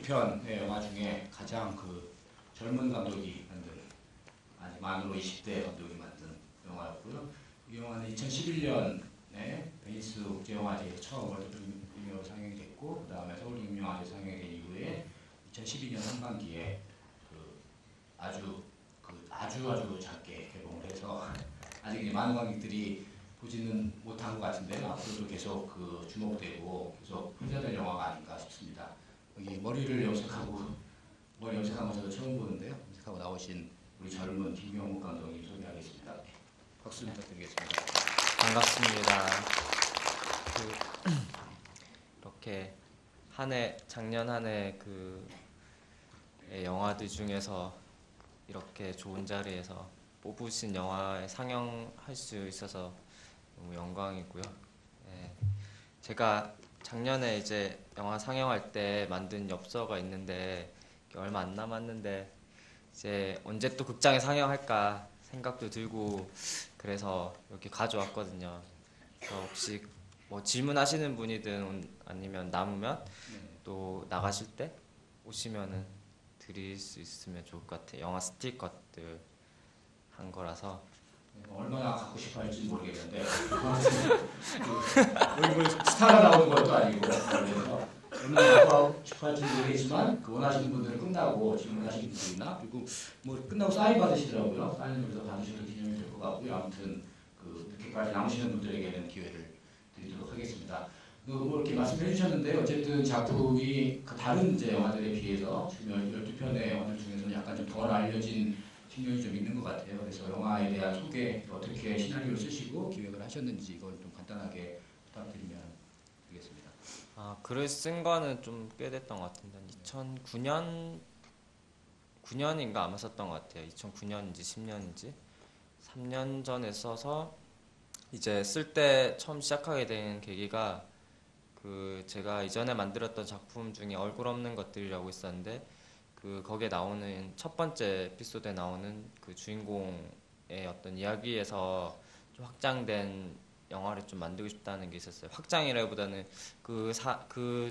12편의 영화 중에 가장 그 젊은 감독이 만든, 아직 만으로 20대 감독이 만든 영화였고요. 이 영화는 2011년에 베니스 국제영화제에서 처음 월드 프리미어로 상영이 됐고, 그 다음에 서울국민영화제 상영이 된 이후에 2012년 상반기에 아주 작게 개봉을 해서 아직 이제 많은 관객들이 보지는 못한 것 같은데 앞으로도 계속 주목되고 계속 회자될 영화가 아닌가 싶습니다. 여기 머리 염색하고 저도 처음 보는데요. 염색하고 나오신 우리 젊은 김경욱 감독님 소개하겠습니다. 박수 부탁드리겠습니다. 반갑습니다. 이렇게 작년 한 해 영화들 중에서 이렇게 좋은 자리에서 뽑으신 영화에 상영할 수 있어서 너무 영광이고요. 네, 제가 작년에 이제 영화 상영할 때 만든 엽서가 있는데 얼마 안 남았는데 이제 언제 또 극장에 상영할까 생각도 들고 그래서 이렇게 가져왔거든요. 그래서 혹시 뭐 질문하시는 분이든 아니면 남으면 또 나가실 때 오시면은 드릴 수 있으면 좋을 것 같아요. 영화 스티커들 한 거라서. 얼마나 갖고 싶어 할지 모르겠는데 뭐 스타가 나오는 것도 아니고 그래서 얼마나 갖고 싶어 할지 모르겠지만 원하시는 분들은 끝나고 질문하시는 분들 있나? 그리고 뭐 끝나고 사인 받으시더라고요. 사인을 여기서 받으시는 기념이 될 것 같고요. 아무튼 이렇게까지 남으시는 분들에게는 기회를 드리도록 하겠습니다. 뭐 이렇게 말씀해 주셨는데 어쨌든 작품이 다른 이제 영화들에 비해서 지금 12편의 영화들 중에서는 약간 좀 덜 알려진 신경이 좀 있는 것 같아요. 그래서 영화에 대한 소개, 어떻게 시나리오를 쓰시고 기획을 하셨는지 이걸 좀 간단하게 부탁드리면 되겠습니다. 글을 쓴 거는 좀 꽤 됐던 것 같은데 9년인가 아마 썼던 것 같아요. 2009년인지 10년인지 3년 전에 써서 이제 쓸 때 처음 시작하게 된 계기가 제가 이전에 만들었던 작품 중에 얼굴 없는 것들이라고 있었는데 거기에 나오는 첫 번째 에피소드에 나오는 그 주인공의 어떤 이야기에서 좀 확장된 영화를 좀 만들고 싶다는 게 있었어요. 확장이라기보다는 그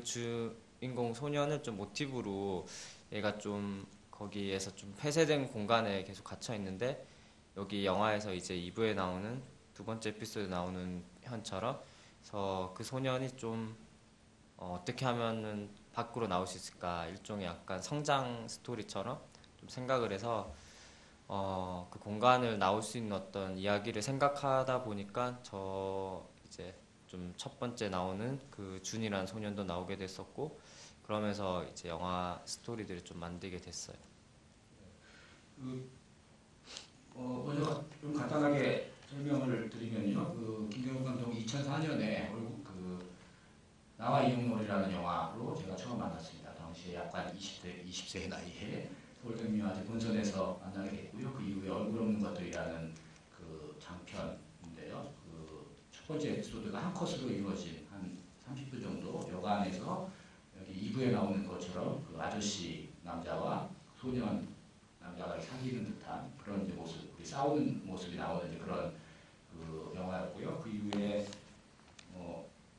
주인공 소년을 좀 모티브로 얘가 좀 거기에서 좀 폐쇄된 공간에 계속 갇혀 있는데 여기 영화에서 이제 2부에 나오는 두 번째 에피소드에 나오는 현처럼 그래서 그 소년이 좀 어떻게 하면은 밖으로 나올 수 있을까 일종의 약간 성장 스토리처럼 좀 생각을 해서 그 공간을 나올 수 있는 어떤 이야기를 생각하다 보니까 이제 좀 첫 번째 나오는 그 준이라는 소년도 나오게 됐었고 그러면서 이제 영화 스토리들을 좀 만들게 됐어요. 먼저 좀 간단하게 설명을 드리면요. 김경욱 감독이 2004년에 나와 이영놀이라는 영화로 제가 처음 만났습니다. 당시에 약간 20세의 나이에 서울대민영화제 본선에서 만나게 됐고요. 그 이후에 얼굴 없는 것들이라는 장편인데요. 첫 번째 에피소드가 한 컷으로 이루어진 한 30분 정도 여관에서 여기 2부에 나오는 것처럼 아저씨 남자와 소년 남자가 사귀는 듯한 그런 이제 모습, 싸우는 모습이 나오는 이제 그런 영화였고요. 그 이후에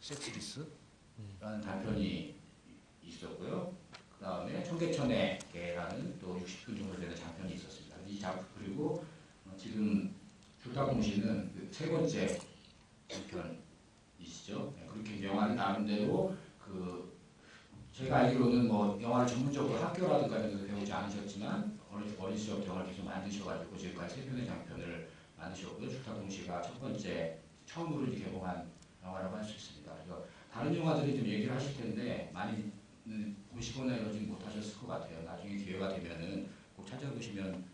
섹스리스라는 단편이 있었고요. 그 다음에 청계천의 개라는 또 60분 정도 되는 장편이 있었습니다. 이 작품 그리고 지금 줄타공시는 세 번째 장편이시죠. 그렇게 영화를 나름대로 제가 알기로는 뭐 영화를 전문적으로 학교라든가 이런 데서 배우지 않으셨지만 어린 시절부터 영화를 계속 만드셔가지고 지금까지 세 편의 장편을 만드셨고요. 줄타공시가 첫 번째 처음으로 이제 개봉한 영화라고 할 수 있습니다. 그래서 다른 영화들이 좀 얘기를 하실 텐데 많이 보시거나 이러지 못하셨을 것 같아요. 나중에 기회가 되면은 꼭 찾아보시면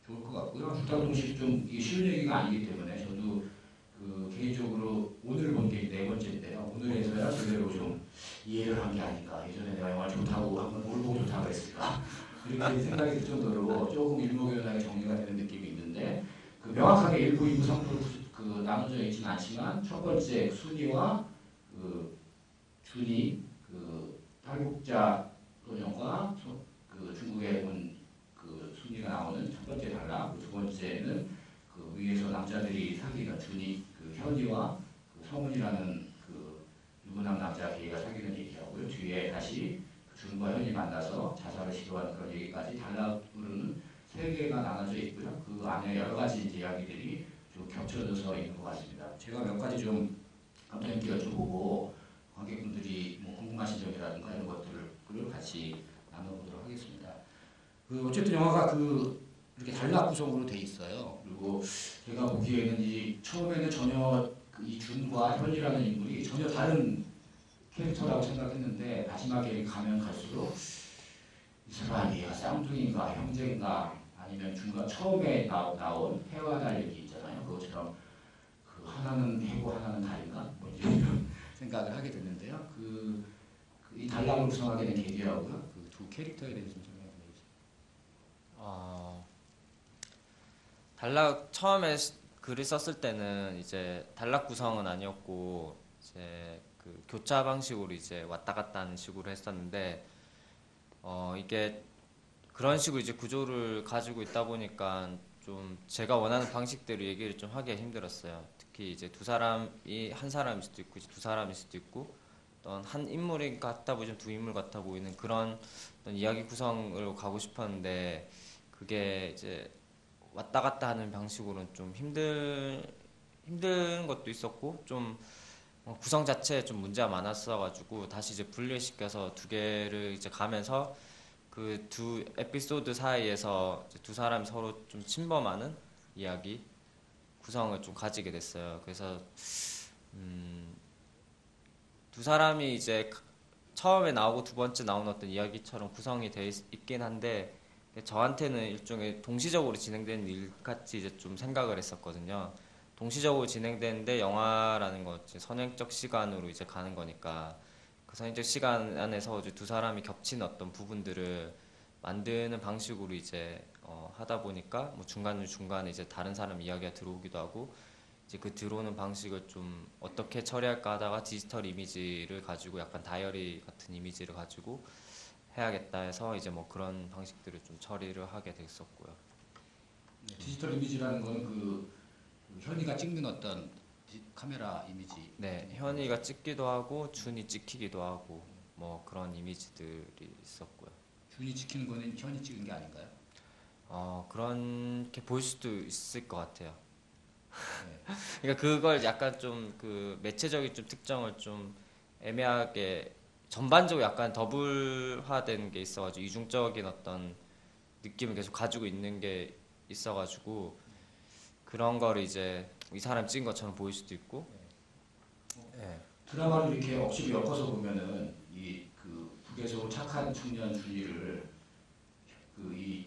좋을 것 같고요. 줄타공시 좀 쉬운 얘기가 아니기 때문에 저도 개인적으로 오늘 본 게 네 번째인데요. 오늘에서야 제대로 좀 이해를 한 게 아닌가. 예전에 내가 영화 좋다고 한번 뭘 보고 좋다고 했을까. 이렇게 생각이 들 정도로 조금 일목요연하게 정리가 되는 느낌이 있는데 명확하게 1부, 2부, 3부 나눠져 있지는 않지만 첫 번째 순위와 준이 탈북자 소년과 중국에 온 순위가 나오는 첫 번째 단락, 두 번째는 위에서 남자들이 사귀는 준이 현이와 성훈이라는 유부남 남자 개가 사귀는 얘기하고요. 뒤에 다시 준과 현이 만나서 자살을 시도하는 그런 얘기까지 단락으로는 세 개가 나눠져 있고요. 그 안에 여러 가지 이제 이야기들이 좀 겹쳐져서 있는 것 같습니다. 제가 몇 가지 좀 감독님께 여쭤보고 관객분들이 뭐 궁금하신 점이라든가 이런 것들을 같이 나눠보도록 하겠습니다. 그 어쨌든 영화가 그 이렇게 단락 구성으로 돼 있어요. 그리고 제가 보기에는 이 처음에는 전혀 이 준과 현이라는 인물이 전혀 다른 캐릭터라고 생각했는데 마지막에 가면 갈수록 이 사람이 쌍둥이인가 형제인가 아니면 준과 처음에 나온 해와 달 얘기 있잖아요. 그것처럼 그 하나는 해고 하나는 달인가 뭐 이런 생각을 하게 됐는데요. 이 단락을 구성하게 된 계기하고요. 그 두 캐릭터에 대해서 좀 설명해 주세요. 단락 처음에 글을 썼을 때는 이제 단락 구성은 아니었고 이제 그 교차 방식으로 이제 왔다 갔다 하는 식으로 했었는데 이게 그런 식으로 이제 구조를 가지고 있다 보니까 좀 제가 원하는 방식대로 얘기를 좀 하기가 힘들었어요. 특히 이제 두 사람이 한 사람일 수도 있고 이제 두 사람일 수도 있고 어떤 한 인물이 같아 보이면 두 인물 같아 보이는 그런 어떤 이야기 구성으로 가고 싶었는데 그게 이제 왔다 갔다 하는 방식으로는 좀 힘든 것도 있었고 좀 구성 자체에 좀 문제가 많았어가지고 다시 이제 분리시켜서 두 개를 이제 가면서 그 두 에피소드 사이에서 이제 두 사람이 서로 좀 침범하는 이야기 구성을 좀 가지게 됐어요. 그래서 두 사람이 이제 처음에 나오고 두 번째 나온 어떤 이야기처럼 구성이 돼 있긴 한데 저한테는 일종의 동시적으로 진행되는 일 같이 이제 좀 생각을 했었거든요. 동시적으로 진행되는데 영화라는 것 이제 선행적 시간으로 이제 가는 거니까 그 선행적 시간 안에서 이제 두 사람이 겹치는 어떤 부분들을 만드는 방식으로 이제 하다 보니까 뭐 중간중간에 이제 다른 사람 이야기가 들어오기도 하고 이제 그 들어오는 방식을 좀 어떻게 처리할까 하다가 디지털 이미지를 가지고 약간 다이어리 같은 이미지를 가지고 해야겠다 해서 이제 뭐 그런 방식들을 좀 처리를 하게 됐었고요. 네, 디지털 이미지라는 거는 그 현이가 찍는 어떤 카메라 이미지. 네, 현이가 찍기도 하고 준이 찍히기도 하고 뭐 그런 이미지들이 있었고요. 준이 찍히는 거는 현이 찍은 게 아닌가요? 그렇게 보일 수도 있을 것 같아요. 네. 그러니까 그걸 약간 좀 그 매체적인 좀 특정을 좀 애매하게 전반적으로 약간 더블화된 게 있어가지고 이중적인 어떤 느낌을 계속 가지고 있는 게 있어가지고 그런 거를 이제 이 사람 찍은 것처럼 보일 수도 있고. 네. 드라마를 이렇게 억지로 엮어서 보면은 이 그 북에서 착한 청년 준이를 그 이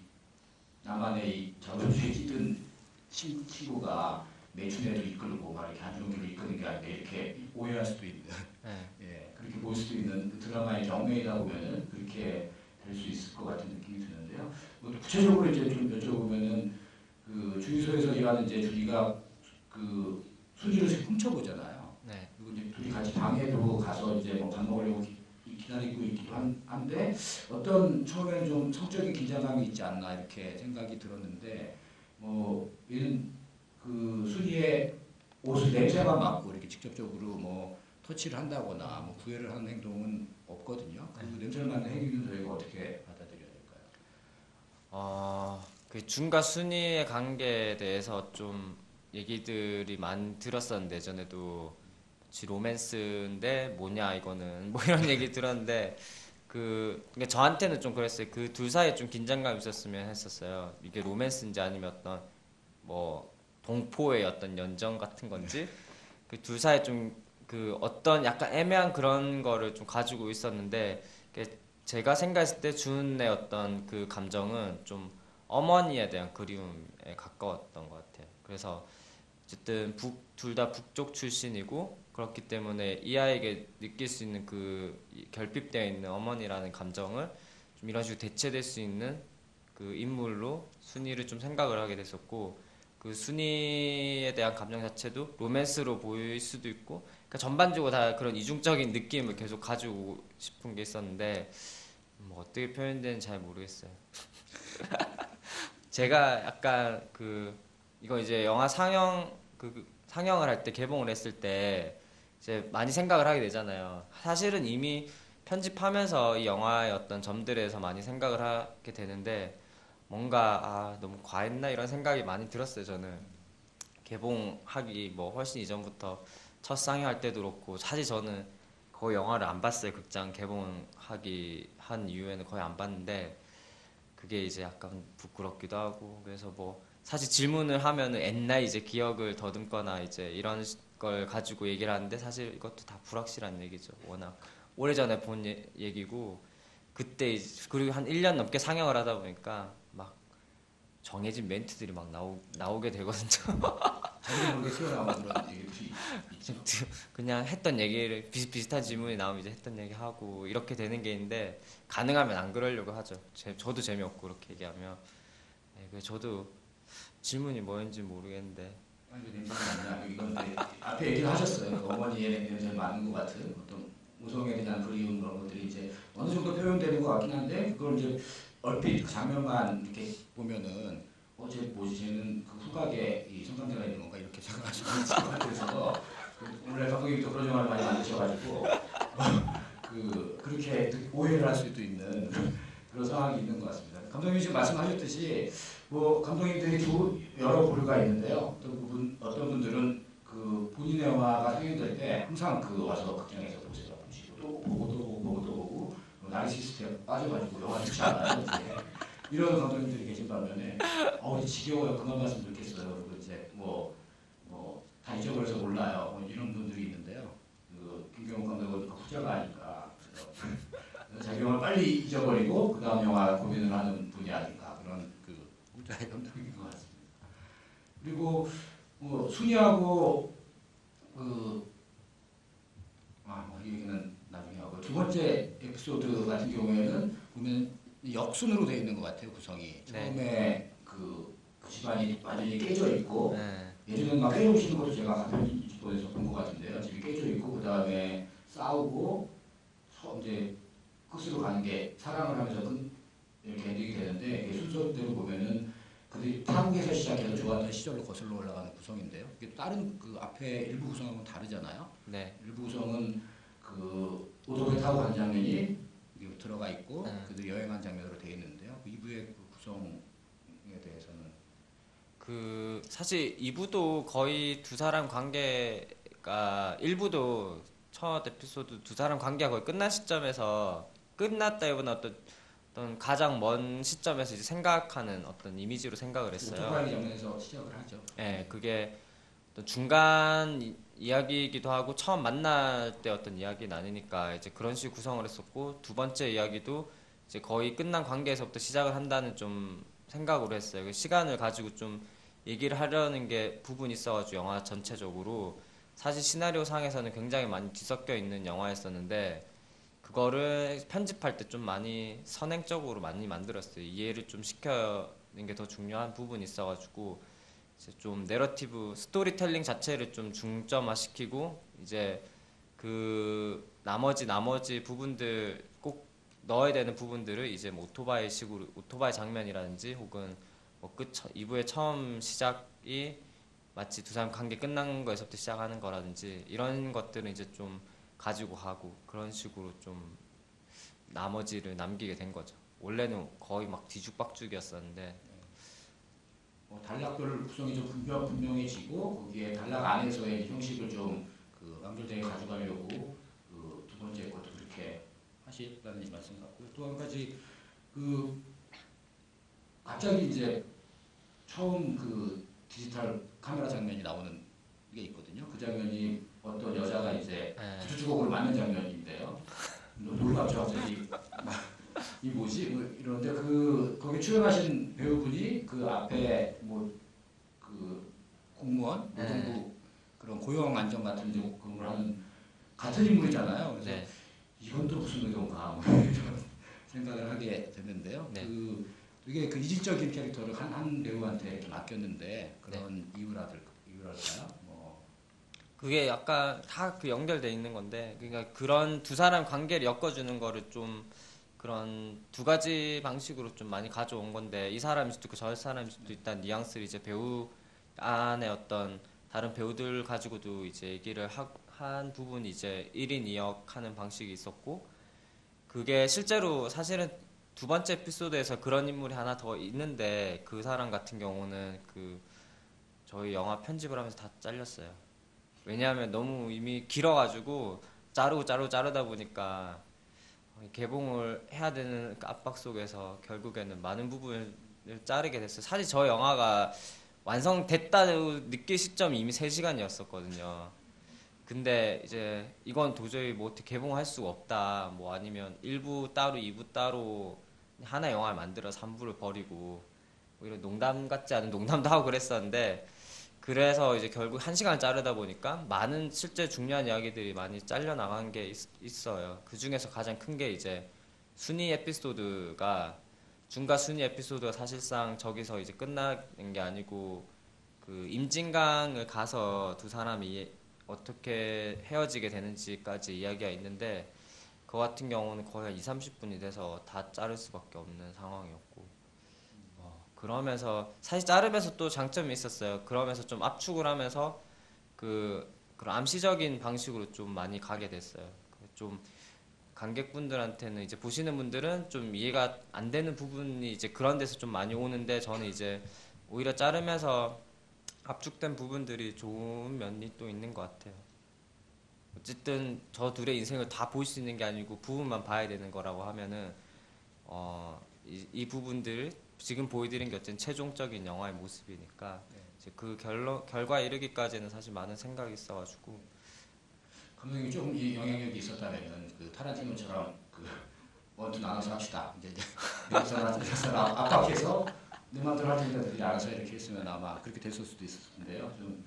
남한의 이 자본주의에 찌든 친구가 매춘에도 이끌고 막 이렇게 한종기를 이끄는 게 아닌가 이렇게 오해할 수도 있는 네. 예 그렇게 볼 수도 있는 그 드라마의 정맥이다 보면은 그렇게 될 수 있을 것 같은 느낌이 드는데요. 뭐 구체적으로 이제 좀 여쭤보면은 그 주유소에서 일하는 이제 준이가 그 순이를 훔쳐보잖아요. 네. 그리고 이제 둘이 같이 방에도 가서 이제 뭐 밥 먹으려고 기다리고 있기도 한데 어떤 처음에는 좀 성적인 긴장감이 있지 않나 이렇게 생각이 들었는데 뭐 얘는 그 순이의 옷을 냄새만 맡고 이렇게 직접적으로 뭐 터치를 한다거나 뭐 구애를 하는 행동은 없거든요. 그 냄새를 맡는 행위는 저희가 어떻게 받아들여야 될까요? 그 준과 순이의 관계에 대해서 좀 얘기들이 많이 들었었는데 예전에도 로맨스인데 뭐냐 이거는 뭐 이런 얘기 들었는데 그러니까 저한테는 좀 그랬어요. 그 둘 사이에 좀 긴장감 있었으면 했었어요. 이게 로맨스인지 아니면 어떤 뭐 동포의 어떤 연정 같은 건지 그 둘 사이에 좀 그 어떤 약간 애매한 그런 거를 좀 가지고 있었는데 제가 생각했을 때 준의 어떤 그 감정은 좀 어머니에 대한 그리움에 가까웠던 것 같아요. 그래서 어쨌든 둘 다 북쪽 출신이고 그렇기 때문에 이 아이에게 느낄 수 있는 그 결핍되어 있는 어머니라는 감정을 좀 이런 식으로 대체될 수 있는 그 인물로 순이를 좀 생각을 하게 됐었고 그 순이에 대한 감정 자체도 로맨스로 보일 수도 있고 그러니까 전반적으로 다 그런 이중적인 느낌을 계속 가지고 싶은 게 있었는데 뭐 어떻게 표현되는지 잘 모르겠어요. 제가 약간 이거 이제 영화 상영을 할 때 개봉을 했을 때 이제 많이 생각을 하게 되잖아요. 사실은 이미 편집하면서 이 영화의 어떤 점들에 대해서 많이 생각을 하게 되는데 뭔가 너무 과했나 이런 생각이 많이 들었어요. 저는 개봉하기 뭐 훨씬 이전부터 첫 상영할 때도 그렇고 사실 저는 거의 영화를 안 봤어요. 극장 개봉하기 한 이후에는 거의 안 봤는데 그게 이제 약간 부끄럽기도 하고 그래서 뭐 사실 질문을 하면은 옛날 이제 기억을 더듬거나 이제 이런 걸 가지고 얘기를 하는데 사실 이것도 다 불확실한 얘기죠. 워낙 오래전에 본 얘기고 그때 그리고 한 1년 넘게 상영을 하다 보니까 막 정해진 멘트들이 막 나오게 되거든요. 자기도 모르게 튀어나오는 그런 얘기들이 있죠. 그냥 했던 얘기를 비슷비슷한 질문이 나오면 이제 했던 얘기 하고 이렇게 되는 게 있는데 가능하면 안 그러려고 하죠. 저도 재미없고 그렇게 얘기하면. 네, 그래서 저도 질문이 뭐였는지 모르겠는데. 아니 냄새가 나냐? 이건 이제 앞에 얘기를 하셨어요. 그 어머니의 냄새 많은 것 같은 어떤 우성에 대한 그리움 그런 것들이 이제 어느 정도 표현되는 것 같긴 한데 그걸 이제 얼핏 그 장면만 이렇게 보면은 어제 뭐지 쟤는 그 후각에 이 성감대가 있는 건가 이렇게 생각하실 수 있을 것 같아서 오늘 감독님이 또 그런 영화를 많이 만드셔가지고 그렇게 오해를 할 수도 있는 그런 상황이 있는 것 같습니다. 감독님이 지금 말씀하셨듯이 뭐 감독님들이 여러 부류가 있는데요. 어떤 분들은 그 본인의 영화가 상영될 때 항상 그 와서 극장에서 보세요. 보시고 또 보고 또 보고 보고 또 보고 나르시스트에 빠져가지고 영화 좋지 않아요. 이런 감독님들이 계신 반면에 지겨워요. 그만 봤으면 좋겠어요. 그리고 이제 다 잊어버려서 몰라요. 뭐 이런 분들이 있는데요. 그 김경호 감독은 그 후자가 아닐까. 그래서 자기 영화를 빨리 잊어버리고 그 다음 영화 고민을 하는 분이 아닌가 그런 그 후자의 감독인 것 같습니다. 그리고 뭐 순위하고 이 얘기는 나중에 하고 두 번째 에피소드 같은 경우에는 보면 역순으로 되어 있는 것 같아요 구성이. 처음에 그 집안이 완전히 깨져 있고 예전에는 막 깨우시는 것도 제가 가편히 집도에서 본 것 같은데요. 집이 깨져 있고 그 다음에 싸우고 이제 끝으로 가는 게 사랑을 하면서 이렇게 엔딩이 되는데 이게 순서대로 보면은 그들이 타국에서 시작해서 좋았던 시절로 거슬러 올라가는 구성인데요. 이게 다른 그 앞에 일부 구성하고는 다르잖아요. 네. 일부 구성은 그 오토바이 타고 가는 장면이 들어가 있고 그들이 여행한 장면으로 되어 있는데요. 그 2부의 그 구성에 대해서는 사실 2부도 거의 두 사람 관계가 1부도 첫 에피소드 두 사람 관계가 거의 끝난 시점에서 끝났다기보다 어떤 가장 먼 시점에서 이제 생각하는 어떤 이미지로 생각을 했어요. 오토바이 장면에서 시작을 하죠. 네, 그게 어떤 중간 이야기이기도 하고 처음 만날 때 어떤 이야기는 아니니까 이제 그런 식으로 구성을 했었고 두 번째 이야기도 이제 거의 끝난 관계에서부터 시작을 한다는 좀 생각으로 했어요. 그 시간을 가지고 좀 얘기를 하려는 게 부분이 있어가지고 영화 전체적으로 사실 시나리오 상에서는 굉장히 많이 뒤섞여 있는 영화였었는데 그거를 편집할 때 좀 많이 선행적으로 많이 만들었어요. 이해를 좀 시켜는 게 더 중요한 부분이 있어가지고 이제 좀 내러티브 스토리텔링 자체를 좀 중점화시키고 이제 그 나머지 부분들 꼭 넣어야 되는 부분들을 이제 뭐 오토바이 식으로 오토바이 장면이라든지 혹은 뭐 2부의 처음 시작이 마치 두 사람 관계 끝난 거에서부터 시작하는 거라든지 이런 것들은 이제 좀 가지고 하고 그런 식으로 좀 나머지를 남기게 된 거죠. 원래는 거의 막 뒤죽박죽이었었는데 단락별 구성이 좀 분명해지고 거기에 단락 안에서의 형식을 좀그 완결되게 가져가려고 그 두 번째 것도 그렇게 하셨다는 말씀 같고요. 또 한 가지 그 갑자기 이제 처음 그 디지털 카메라 장면이 나오는 게 있거든요. 그 장면이 어떤 여자가 이제 구조주걱으로 맞는 장면인데요. 놀랍죠, 갑자기. 이 뭐지? 뭐 이런데 거기 출연하신 배우분이 그 앞에 그 공무원, 노동부 그런 고용 안정 같은 데 근무를 하는 같은 인물이잖아요. 그래서 네. 이건 또 무슨 의도인가 뭐 이런 생각을 하게 됐는데요. 네. 되게 그 이질적인 캐릭터를 한 배우한테 이렇게 맡겼는데 그런 이유랄까요? 그게 약간 다 그 연결돼 있는 건데 그러니까 그런 두 사람 관계를 엮어주는 거를 좀 그런 두 가지 방식으로 좀 많이 가져온 건데 이 사람일 수도 있고 저 사람일 수도 있다는 뉘앙스를 이제 배우 안에 어떤 다른 배우들 가지고도 이제 얘기를 한 부분이 이제 1인 2역 하는 방식이 있었고 그게 실제로 사실은 두 번째 에피소드에서 그런 인물이 하나 더 있는데 그 사람 같은 경우는 그 저희 영화 편집을 하면서 다 잘렸어요. 왜냐하면 너무 이미 길어가지고 자르다 보니까 개봉을 해야 되는 그 압박 속에서 결국에는 많은 부분을 자르게 됐어요. 사실 저 영화가 완성됐다고 느낄 시점이 이미 3시간이었었거든요. 근데 이제 이건 도저히 뭐 어떻게 개봉할 수가 없다. 뭐 아니면 1부 따로 2부 따로 하나 영화를 만들어 3부를 버리고 오히려 농담 같지 않은 농담도 하고 그랬었는데 그래서 이제 결국 1시간을 자르다 보니까 많은 실제 중요한 이야기들이 많이 잘려 나간 게 있어요. 그 중에서 가장 큰 게 이제 순위 에피소드가 중과 순위 에피소드가 사실상 저기서 이제 끝나는 게 아니고 그 임진강을 가서 두 사람이 어떻게 헤어지게 되는지까지 이야기가 있는데 그 같은 경우는 거의 한 2, 30분이 돼서 다 자를 수밖에 없는 상황이었고 그러면서 사실 자르면서 또 장점이 있었어요. 그러면서 좀 압축을 하면서 그런 암시적인 방식으로 좀 많이 가게 됐어요. 좀 관객분들한테는 이제 보시는 분들은 좀 이해가 안 되는 부분이 이제 그런 데서 좀 많이 오는데 저는 이제 오히려 자르면서 압축된 부분들이 좋은 면이 또 있는 것 같아요. 어쨌든 저 둘의 인생을 다 볼 수 있는 게 아니고 부분만 봐야 되는 거라고 하면은 이 부분들 지금 보여드린 게 어쨌든 최종적인 영화의 모습이니까 이제 그 결과에 이르기까지는 사실 많은 생각이 있어가지고 감독님이 조금 이 영향력이 있었다면 그 타란티노처럼 그 원투 나눠서 합시다. 이제 여기서 압박해서 내 마음대로 할 테니까 들이 알아서 이렇게 했으면 아마 그렇게 됐을 수도 있을 텐데요. 좀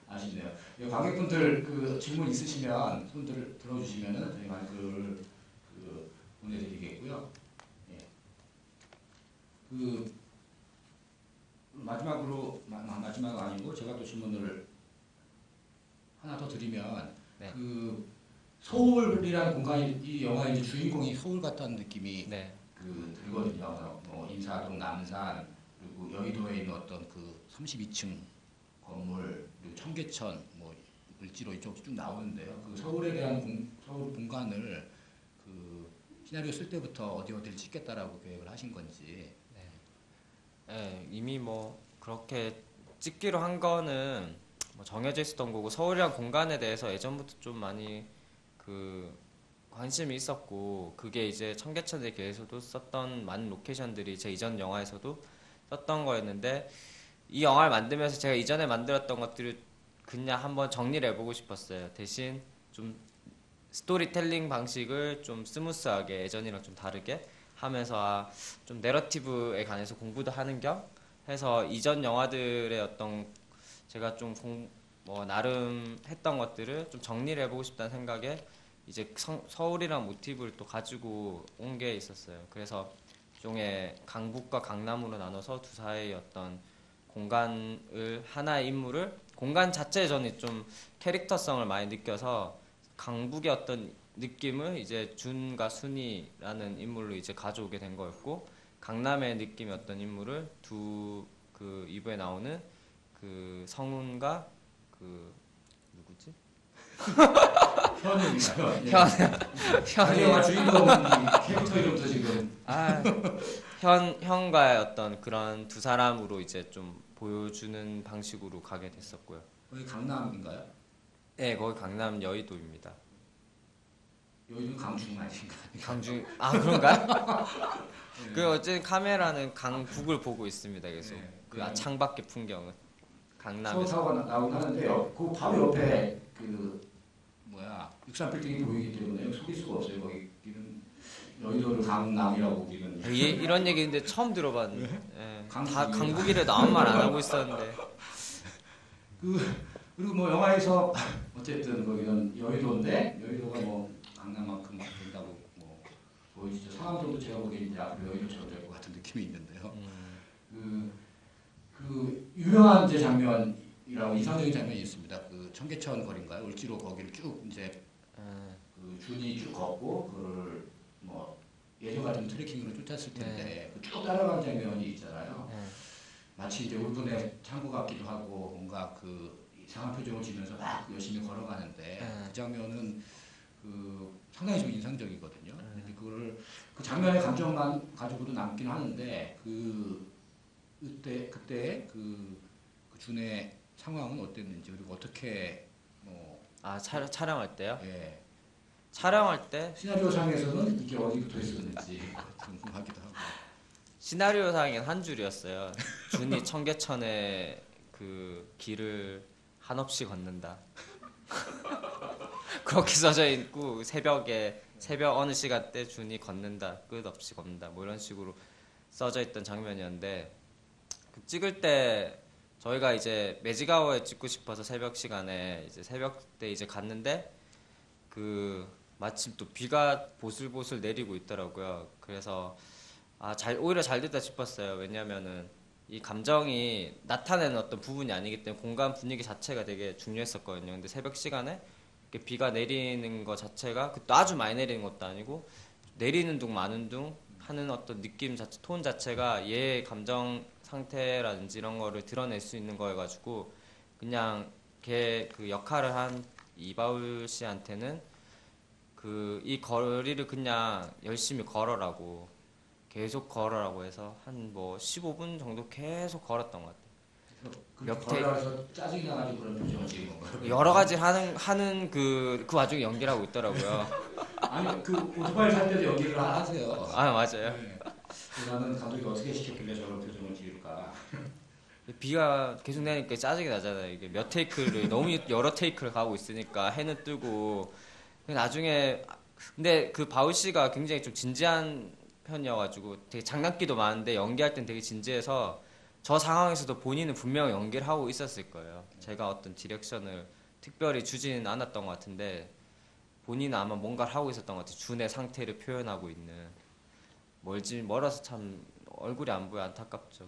아쉽네요. 관객분들 그 질문 있으시면 손들 들어주시면은 저희가 그걸 보내드리겠고요. 예. 그 마지막으로 마지막은 아니고 제가 또 질문을 하나 더 드리면 네. 그 서울이라는 공간이 이 영화의 이제 주인공이 서울 같다는 느낌이 네. 그 들거든요. 뭐 인사동, 남산 그리고 여의도에 있는 어떤 그 32층 건물 그리고 청계천 뭐 을지로 이쪽 쭉 나오는데요. 그 서울에 대한 서울 공간을 그 시나리오 쓸 때부터 어디를 찍겠다라고 계획을 하신 건지. 네, 이미 뭐 그렇게 찍기로 한 거는 뭐 정해져 있었던 거고 서울이란 공간에 대해서 예전부터 좀 많이 그 관심이 있었고 그게 이제 청계천에 대해서도 썼던 많은 로케이션들이 제 이전 영화에서도 썼던 거였는데 이 영화를 만들면서 제가 이전에 만들었던 것들을 그냥 한번 정리를 해보고 싶었어요. 대신 좀 스토리텔링 방식을 좀 스무스하게 예전이랑 좀 다르게 하면서 좀 내러티브에 관해서 공부도 하는 겸 해서 이전 영화들의 어떤 제가 좀 뭐 나름 했던 것들을 좀 정리를 해보고 싶다는 생각에 이제 서울이랑 모티브를 또 가지고 온 게 있었어요. 그래서 일종의 강북과 강남으로 나눠서 두 사이의 어떤 공간을 하나의 인물을 공간 자체에 저는 좀 캐릭터성을 많이 느껴서 강북의 어떤 느낌을 이제 준과 순이라는 인물로 이제 가져오게 된 거였고 강남의 느낌의 어떤 인물을 두 그 이부에 나오는 그 성훈과 그 누구지? 현우인가요? 현이 영화 주인공 캐릭터 이름도 지금 현과의 어떤 그런 두 사람으로 이제 좀 보여주는 방식으로 가게 됐었고요. 거기 강남인가요? 네, 거기 강남 여의도입니다. 여의도 강중 아닌가? 강중 그런가요? 그 어쨌든 카메라는 강북을 보고 있습니다. 계속 그 창밖의 풍경은 강남에서 서울타워가 나오긴 하는데요. 그 바로 옆에 그 63 빌딩이 보이기 때문에 속일 수가 없어요. 거기는 여의도를 강남이라고 우리는. 이런 얘기인데 처음 들어봤는데 예, 다 강북이에요. 강북이라도 아무 말 안 하고 있었는데 그리고 뭐 영화에서 어쨌든 거기는 여의도인데 여의도가 뭐 강남만큼 된다고 뭐 보이시죠. 상암동도 제가 보기엔 이제 앞으로 여의도처럼 될 것 같은 느낌이 있는데요. 그 유명한 이제 장면이라고 이상적인 장면이 있습니다. 그 청계천 거리인가요? 을지로 거기를 쭉 이제 그 준이 쭉 걷고 그를 뭐 예전 같은 트레킹으로 쫓았을 텐데 그 쭉 따라가는 장면이 있잖아요. 마치 이제 울분의 창고 같기도 하고 뭔가 그 이상한 표정을 지면서 막 열심히 걸어가는데 그 장면은 그 상당히 좀 인상적이거든요. 근데 그거를 그 장면의 감정만 가지고도 남긴 하는데 그때 그 준의 상황은 어땠는지 그리고 어떻게 뭐 아, 촬영할 때요? 예, 촬영할 때 시나리오 상에서는 이게 어디부터 있었는지 궁금하기도 하고. 시나리오상엔 한 줄이었어요. 준이 청계천에 그 길을 한없이 걷는다. 그렇게 써져 있고 새벽 어느 시간대 준이 걷는다. 끝없이 걷는다. 뭐 이런 식으로 써져 있던 장면이었는데 그 찍을 때 저희가 이제 매직아워에 찍고 싶어서 새벽 시간에 이제 새벽 때 이제 갔는데 그 마침 또 비가 보슬보슬 내리고 있더라고요. 그래서 오히려 잘 됐다 싶었어요. 왜냐면은 이 감정이 나타내는 어떤 부분이 아니기 때문에 공간 분위기 자체가 되게 중요했었거든요. 근데 새벽 시간에 이렇게 비가 내리는 것 자체가 또 아주 많이 내리는 것도 아니고 내리는 둥 마는 둥 하는 어떤 느낌 자체, 톤 자체가 얘의 감정 상태라든지 이런 거를 드러낼 수 있는 거여가지고 그냥 걔 그 역할을 한 이바울 씨한테는 그 이 거리를 그냥 열심히 걸어라고 계속 걸어라고 해서 한 뭐 15분 정도 계속 걸었던 것 같아요. 몇 걸어서 짜증이 나가지고 그런 표정을 지은 건가요? 여러 가지 하는 그 와중에 연기를 하고 있더라고요. 아니 그 오토바이 탈 때도 연기를 하세요. 아, 맞아요. 네. 나는 감독이 어떻게 시켰길래 저런 표정을 지을까. 비가 계속 내니까 짜증이 나잖아요. 이게 몇 테이크를 너무 여러 테이크를 가고 있으니까 해는 뜨고 나중에 근데 그 바울 씨가 굉장히 좀 진지한 편이어가지고 되게 장난기도 많은데 연기할 땐 되게 진지해서 저 상황에서도 본인은 분명 연기를 하고 있었을 거예요. 제가 어떤 디렉션을 특별히 주지는 않았던 것 같은데 본인은 아마 뭔가를 하고 있었던 것 같아요. 준의 상태를 표현하고 있는 멀어서 참 얼굴이 안 보여 안타깝죠.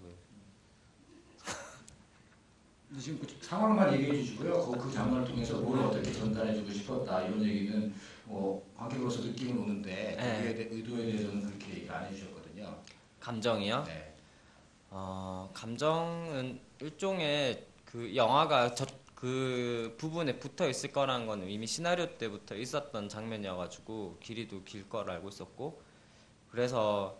지금 그 상황만 얘기해 주시고요. 그 장면을 통해서 뭘 어떻게 전달해주고 싶었다 이런 얘기는 뭐 관객으로서 느낌은 오는데 거기에 대해 의도에 대해서는 그렇게 얘기 안 해주셨거든요. 감정이요? 네. 감정은 일종의 그 영화가 그 부분에 붙어 있을 거라는 건 이미 시나리오 때부터 있었던 장면이어가지고 길이도 길 걸 알고 있었고 그래서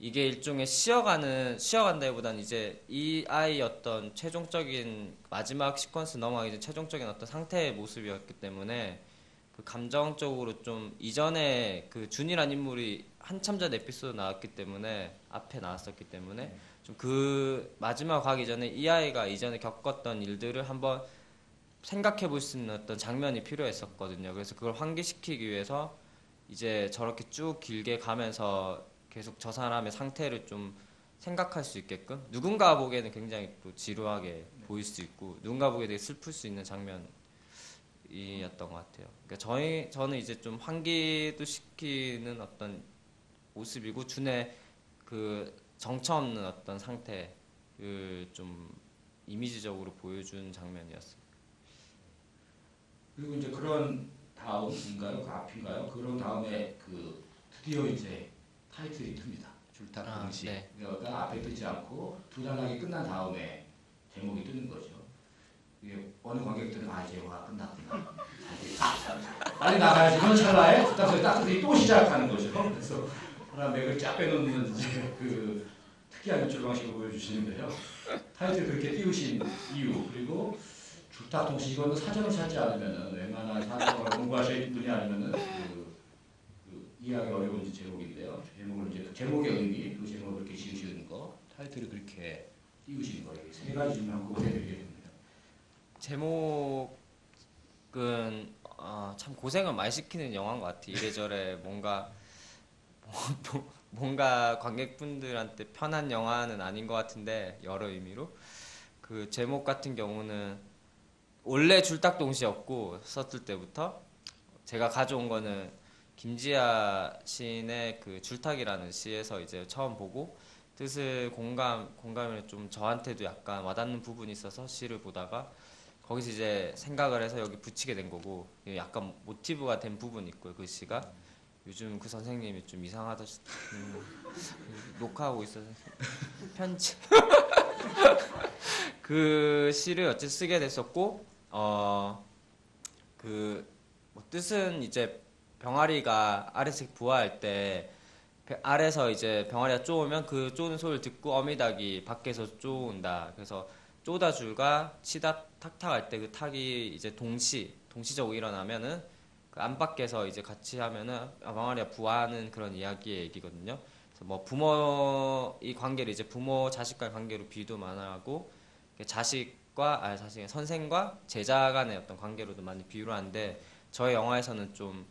이게 일종의 쉬어간다기보다는 이제 이 아이의 어떤 최종적인 마지막 시퀀스 넘어가기 전 최종적인 어떤 상태의 모습이었기 때문에 그 감정적으로 좀 이전에 그 준이란 인물이 한참 전 에피소드 나왔기 때문에 앞에 나왔었기 때문에 좀 그 마지막 가기 전에 이 아이가 이전에 겪었던 일들을 한번 생각해 볼 수 있는 어떤 장면이 필요했었거든요. 그래서 그걸 환기시키기 위해서 이제 저렇게 쭉 길게 가면서 계속 저 사람의 상태를 좀 생각할 수 있게끔 누군가 보기에는 굉장히 또 지루하게 보일 수 있고 누군가 보기에 되게 슬플 수 있는 장면이었던 것 같아요. 그러니까 저는 이제 좀 환기도 시키는 어떤 모습이고 준의 그 정처 없는 어떤 상태를 좀 이미지적으로 보여준 장면이었어요. 그리고 이제 그런 다음인가요? 그 앞인가요? 그런 다음에 그 드디어 이제 타이틀이 뜹니다. 줄타 공시. 네. 그러니까 앞에 뜨지 않고 두 단락이 끝난 다음에 제목이 뜨는 거죠. 이게 어느 관객들은 이제 영화가 끝났구나. 빨리 나가야지. 이런 찰나에 딱 또 시작하는 거죠. 그래서 하나 맥을 쫙 빼놓는 이제 그 특이한 연출 방식을 보여주시는데요. 타이틀 그렇게 띄우신 이유 그리고 줄타 동시 이거는 사전을 찾지 않으면은 웬만한 사전을 공부하실 분이 아니면은 그 이해하기 어려운 제목인데요. 제목을 이제 제목의 의미, 그 제목을 그렇게 지으시는 거, 타이틀을 그렇게 띄우시는 거예요. 세 가지 질문 한번 해드리겠습니다. 제목은 참 고생을 많이 시키는 영화인 것 같아요. 이래저래 뭔가 관객분들한테 편한 영화는 아닌 것 같은데 여러 의미로 그 제목 같은 경우는 원래 줄딱동시였고 썼을 때부터 제가 가져온 거는 김지아 시인의 그 줄탁이라는 시에서 이제 처음 보고 뜻을 공감을 좀 저한테도 약간 와닿는 부분이 있어서 시를 보다가 거기서 이제 생각을 해서 여기 붙이게 된 거고 약간 모티브가 된 부분이 있고요. 그 시가 요즘 그 선생님이 좀 이상하다 녹화하고 있어서 편집 그 시를 어쨌든 쓰게 됐었고 그 뭐 뜻은 이제 병아리가 아래에서 부화할 때 아래서 이제 병아리가 쪼으면 그 쪼는 소리를 듣고 어미닭이 밖에서 쪼온다. 그래서 쪼다줄과 치다 탁탁 할 때 그 탁이 이제 동시적으로 일어나면은 그 안 밖에서 이제 같이 하면은 병아리가 부화하는 그런 이야기의 얘기거든요. 그래서 뭐 부모의 관계를 이제 부모 자식과의 관계로 비유도 많아하고 자식의 선생과 제자 간의 어떤 관계로도 많이 비유를 하는데 저의 영화에서는 좀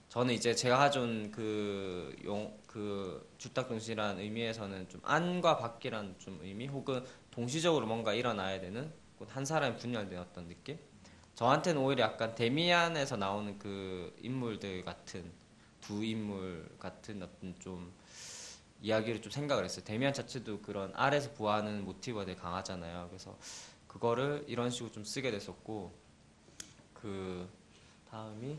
저는 이제 제가 가져온 그 주탁동시라는 의미에서는 좀 안과 밖이라는 좀 의미 혹은 동시적으로 뭔가 일어나야 되는 한 사람이 분열된 어떤 느낌? 저한테는 오히려 약간 데미안에서 나오는 그 인물들 같은 두 인물 같은 어떤 좀 이야기를 좀 생각을 했어요. 데미안 자체도 그런 알에서 부화하는 모티브가 되게 강하잖아요. 그래서 그거를 이런 식으로 좀 쓰게 됐었고 그 다음이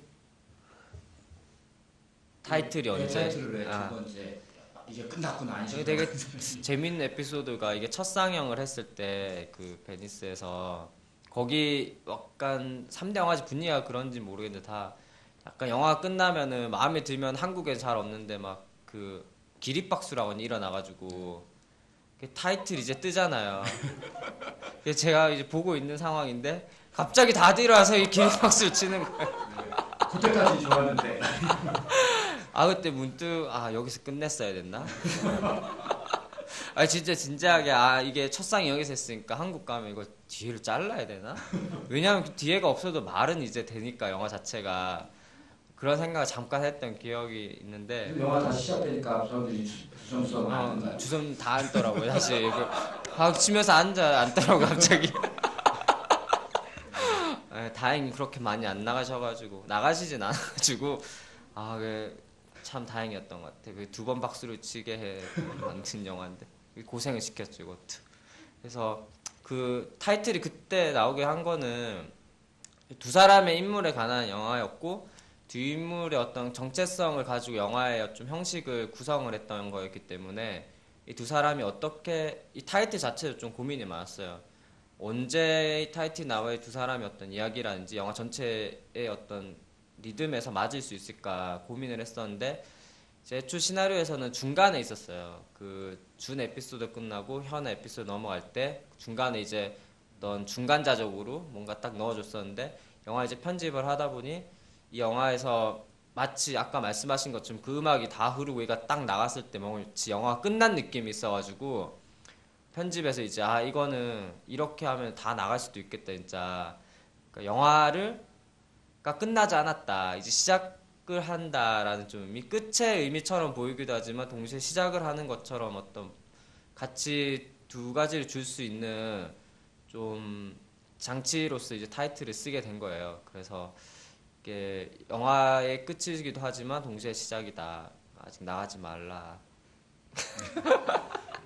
타이틀이 네, 언제? 타이틀을 두 번째 이제 끝났구나 이게 안심. 되게 재밌는 에피소드가 이게 첫 상영을 했을 때 그 베니스에서 거기 약간 3대 영화제 분위기가 그런지 모르겠는데 다 약간 영화가 끝나면은 마음에 들면 한국에 잘 없는데 막 그 기립박수라고 일어나가지고 타이틀 이제 뜨잖아요. 그래서 제가 이제 보고 있는 상황인데 갑자기 다들 일어나서 이 기립박수를 치는 거예요. 그때까지 좋았는데. 아 그때 문득 아 여기서 끝냈어야 됐나? 아 진짜 진지하게 아 이게 첫 상이 여기서 했으니까 한국 가면 이거 뒤를 잘라야 되나? 왜냐면 그 뒤에가 없어도 말은 이제 되니까 영화 자체가 그런 생각을 잠깐 했던 기억이 있는데 영화 다시 시작되니까 사람들이 주섬주섬 앉는가요? 주섬 다 앉더라고요 다시 막 치면서 앉더라고 갑자기. 예, 다행히 그렇게 많이 안 나가셔가지고 나가시진 않아가지고 참 다행이었던 것 같아. 그 두 번 박수를 치게 해 만든 영화인데 고생을 시켰죠 이것도. 그래서 그 타이틀이 그때 나오게 한 거는 두 사람의 인물에 관한 영화였고 두 인물의 어떤 정체성을 가지고 영화의 좀 형식을 구성을 했던 거였기 때문에 이 두 사람이 어떻게 이 타이틀 자체도 좀 고민이 많았어요. 언제 이 타이틀 나와의 두 사람의 어떤 이야기라든지 영화 전체의 어떤 리듬에서 맞을 수 있을까 고민을 했었는데 제 애초 시나리오에서는 중간에 있었어요. 그 준 에피소드 끝나고 현 에피소드 넘어갈 때 중간에 이제 어떤 중간자적으로 뭔가 딱 넣어줬었는데 영화 이제 편집을 하다 보니 이 영화에서 마치 아까 말씀하신 것처럼 그 음악이 다 흐르고 얘가 딱 나갔을 때 마치 영화가 끝난 느낌이 있어가지고 편집에서 이제 아 이거는 이렇게 하면 다 나갈 수도 있겠다 진짜. 그러니까 영화를 가 끝나지 않았다. 이제 시작을 한다라는 좀 의미, 끝의 의미처럼 보이기도 하지만 동시에 시작을 하는 것처럼 어떤 같이 두 가지를 줄 수 있는 좀 장치로서 이제 타이틀을 쓰게 된 거예요. 그래서 이게 영화의 끝이기도 하지만 동시에 시작이다. 아직 나가지 말라.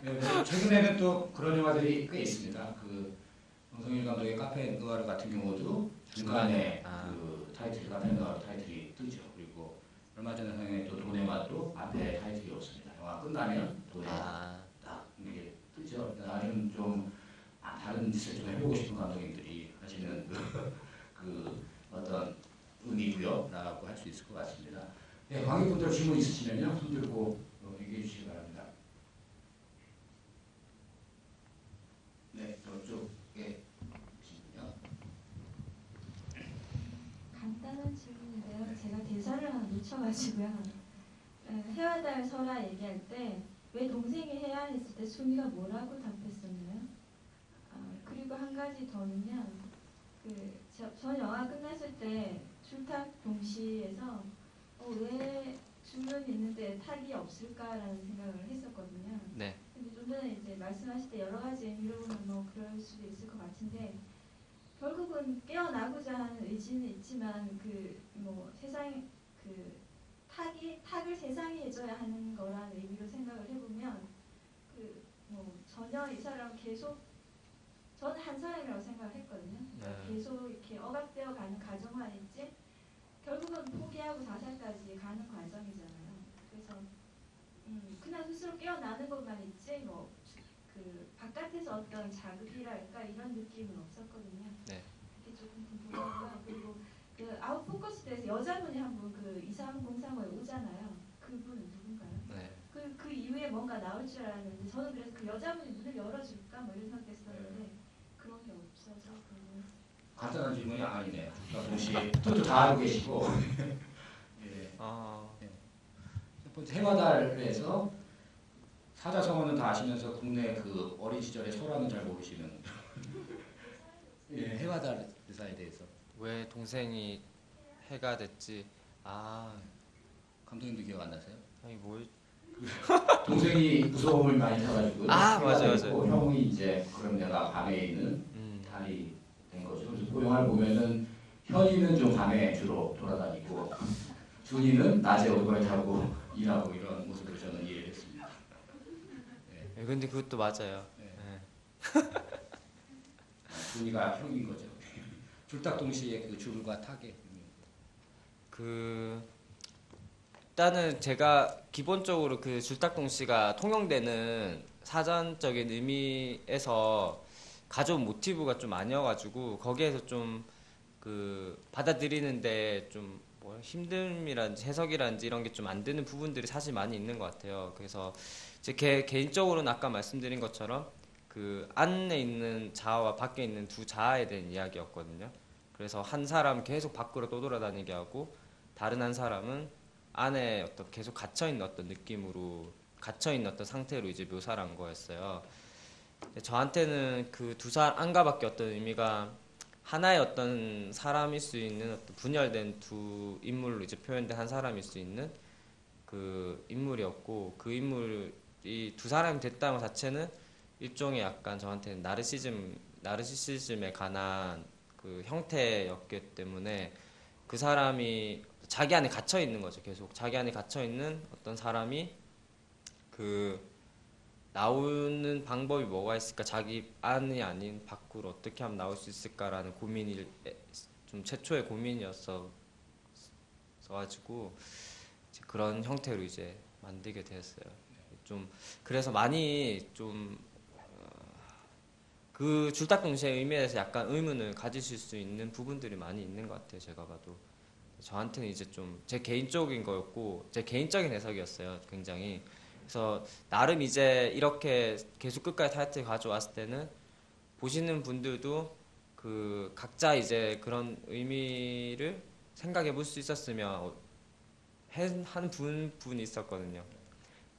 네, 그래서 최근에는 또 그런 영화들이 꽤 있습니다. 그 황성일 감독의 카페 느와르 같은 경우도 중간에 그 타이틀 카페 느와르 타이틀이 뜨죠. 그리고 얼마 전에 상영했 또 돈의 맛도 앞에 타이틀이 없습니다. 영화 끝나면 돈의 딱 이게 뜨죠. 나름 좀 다른 짓을 좀 해보고 싶은 감독님들이 하시는 그 어떤 의미고요라고 할 수 있을 것 같습니다. 네, 관객분들 질문 있으시면요 손 들고 얘기해 주시기 바랍니다. 네, 저쪽에 계시군요. 간단한 질문인데요. 제가 대사를 하나 놓쳐가지고요. 해와달 설아 얘기할 때 왜 동생이 해야 했을 때 순이가 뭐라고 답했었나요? 그리고 한 가지 더는요. 전 영화 끝났을 때 출탁 동시에서 왜 줄은 있는데 탁이 없을까라는 생각을 했었거든요. 네. 근데 좀 전에 이제 말씀하실 때 여러 가지 의미로 보면 뭐 그럴 수도 있을 것 같은데 결국은 깨어나고자 하는 의지는 있지만 세상 탁을 세상이 해줘야 하는 거라는 의미로 생각을 해보면 전혀 이 사람 계속 저는 한 사람이라고 생각을 했거든요. 그러니까 계속 이렇게 억압되어 가는 가정 안에 있지 결국은 포기하고 자살까지 가는 과정이잖아요. 그래서 그냥 스스로 깨어나는 것만 있지 바깥에서 어떤 자극이랄까 이런 느낌은 없었거든요. 네. 그게 조금 궁금하고요. 그리고 그 아웃포커스에서 여자분이 한 분 그 2303호에 오잖아요. 그분은 누군가요? 네. 그 이후에 뭔가 나올 줄 알았는데 저는 그래서 그 여자분이 문을 열어줄까 뭐 이런 생각했었는데 그런 게 없어서 그거는 간단한 질문이 아니네요. 동시에 뜻도 다 알고 계시고. 예. 첫 번째 해마달에서 사자성어는 다 아시면서 국내 그 어린 시절의 설화는 잘 모르시는. 예, 해마달 의사에 대해서. 왜 동생이 해가 됐지? 아, 감독님도 기억 안 나세요? 아니 뭘? 동생이 무서움을 많이 타가지고. 아, 해가 맞아요, 됐고, 맞아요. 형이 이제 그럼 내가 밤에 있는 달이 된 거죠. 그래서 그 영화를 보면은 현이는 좀 밤에 주로 돌아다니고 준이는 낮에 오토바이 타고 일하고 이런 모습을 저는 이해했습니다. 네, 근데 그것도 맞아요. 네. 네. 준이가 형인 거죠. 줄딱 동시에 그 줄과 타겟. 그 일단은 제가 기본적으로 그 줄딱동 씨가 통용되는 사전적인 의미에서 가져온 모티브가 좀 아니어가지고 거기에서 좀 그 받아들이는데 좀 뭐 힘듦이란지 해석이란지 이런 게 좀 안 되는 부분들이 사실 많이 있는 것 같아요. 그래서 제 개인적으로는 아까 말씀드린 것처럼 그 안에 있는 자아와 밖에 있는 두 자아에 대한 이야기였거든요. 그래서 한 사람 계속 밖으로 떠돌아다니게 하고 다른 한 사람은 안에 어떤 계속 갇혀있는 어떤 느낌으로 갇혀있는 어떤 상태로 이제 묘사를 한 거였어요. 근데 저한테는 그 두 사람 안가밖에 어떤 의미가 하나의 어떤 사람일 수 있는 어떤 분열된 두 인물로 이제 표현된 한 사람일 수 있는 그 인물이었고 그 인물이 두 사람이 됐다는 것 자체는 일종의 약간 저한테는 나르시시즘에 관한 그 형태였기 때문에 그 사람이 자기 안에 갇혀 있는 거죠. 계속 자기 안에 갇혀 있는 어떤 사람이 그 나오는 방법이 뭐가 있을까? 자기 안이 아닌 밖으로 어떻게 하면 나올 수 있을까라는 고민이 좀 최초의 고민이었어 가지고 그런 형태로 이제 만들게 되었어요. 좀 그래서 많이 좀 그 줄딱동시의 의미에 대해서 약간 의문을 가지실 수 있는 부분들이 많이 있는 것 같아요. 제가 봐도 저한테는 이제 좀 제 개인적인 거였고 제 개인적인 해석이었어요. 굉장히 그래서 나름 이제 이렇게 계속 끝까지 타이틀 가져왔을 때는 보시는 분들도 그 각자 이제 그런 의미를 생각해 볼 수 있었으면 한 분이 있었거든요.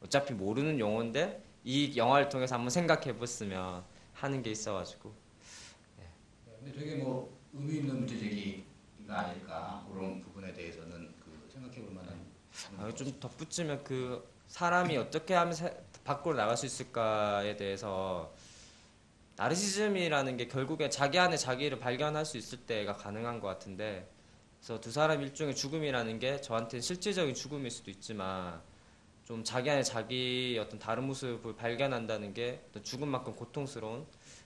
어차피 모르는 용어인데 이 영화를 통해서 한번 생각해 봤으면 하는 게 있어가지고. 근데 되게 뭐 의미 있는 문제 제기가 아닐까 그런 부분에 대해서는 그 생각해 볼 만한. 좀 덧붙이면 그 사람이 어떻게 하면 밖으로 나갈 수 있을까에 대해서 나르시즘이라는 게 결국에 자기 안에 자기를 발견할 수 있을 때가 가능한 것 같은데 그래서 두 사람 일종의 죽음이라는 게 저한테는 실질적인 죽음일 수도 있지만 좀 자기 안에 자기 어떤 다른 모습을 발견한다는 게 죽음만큼 고통스러운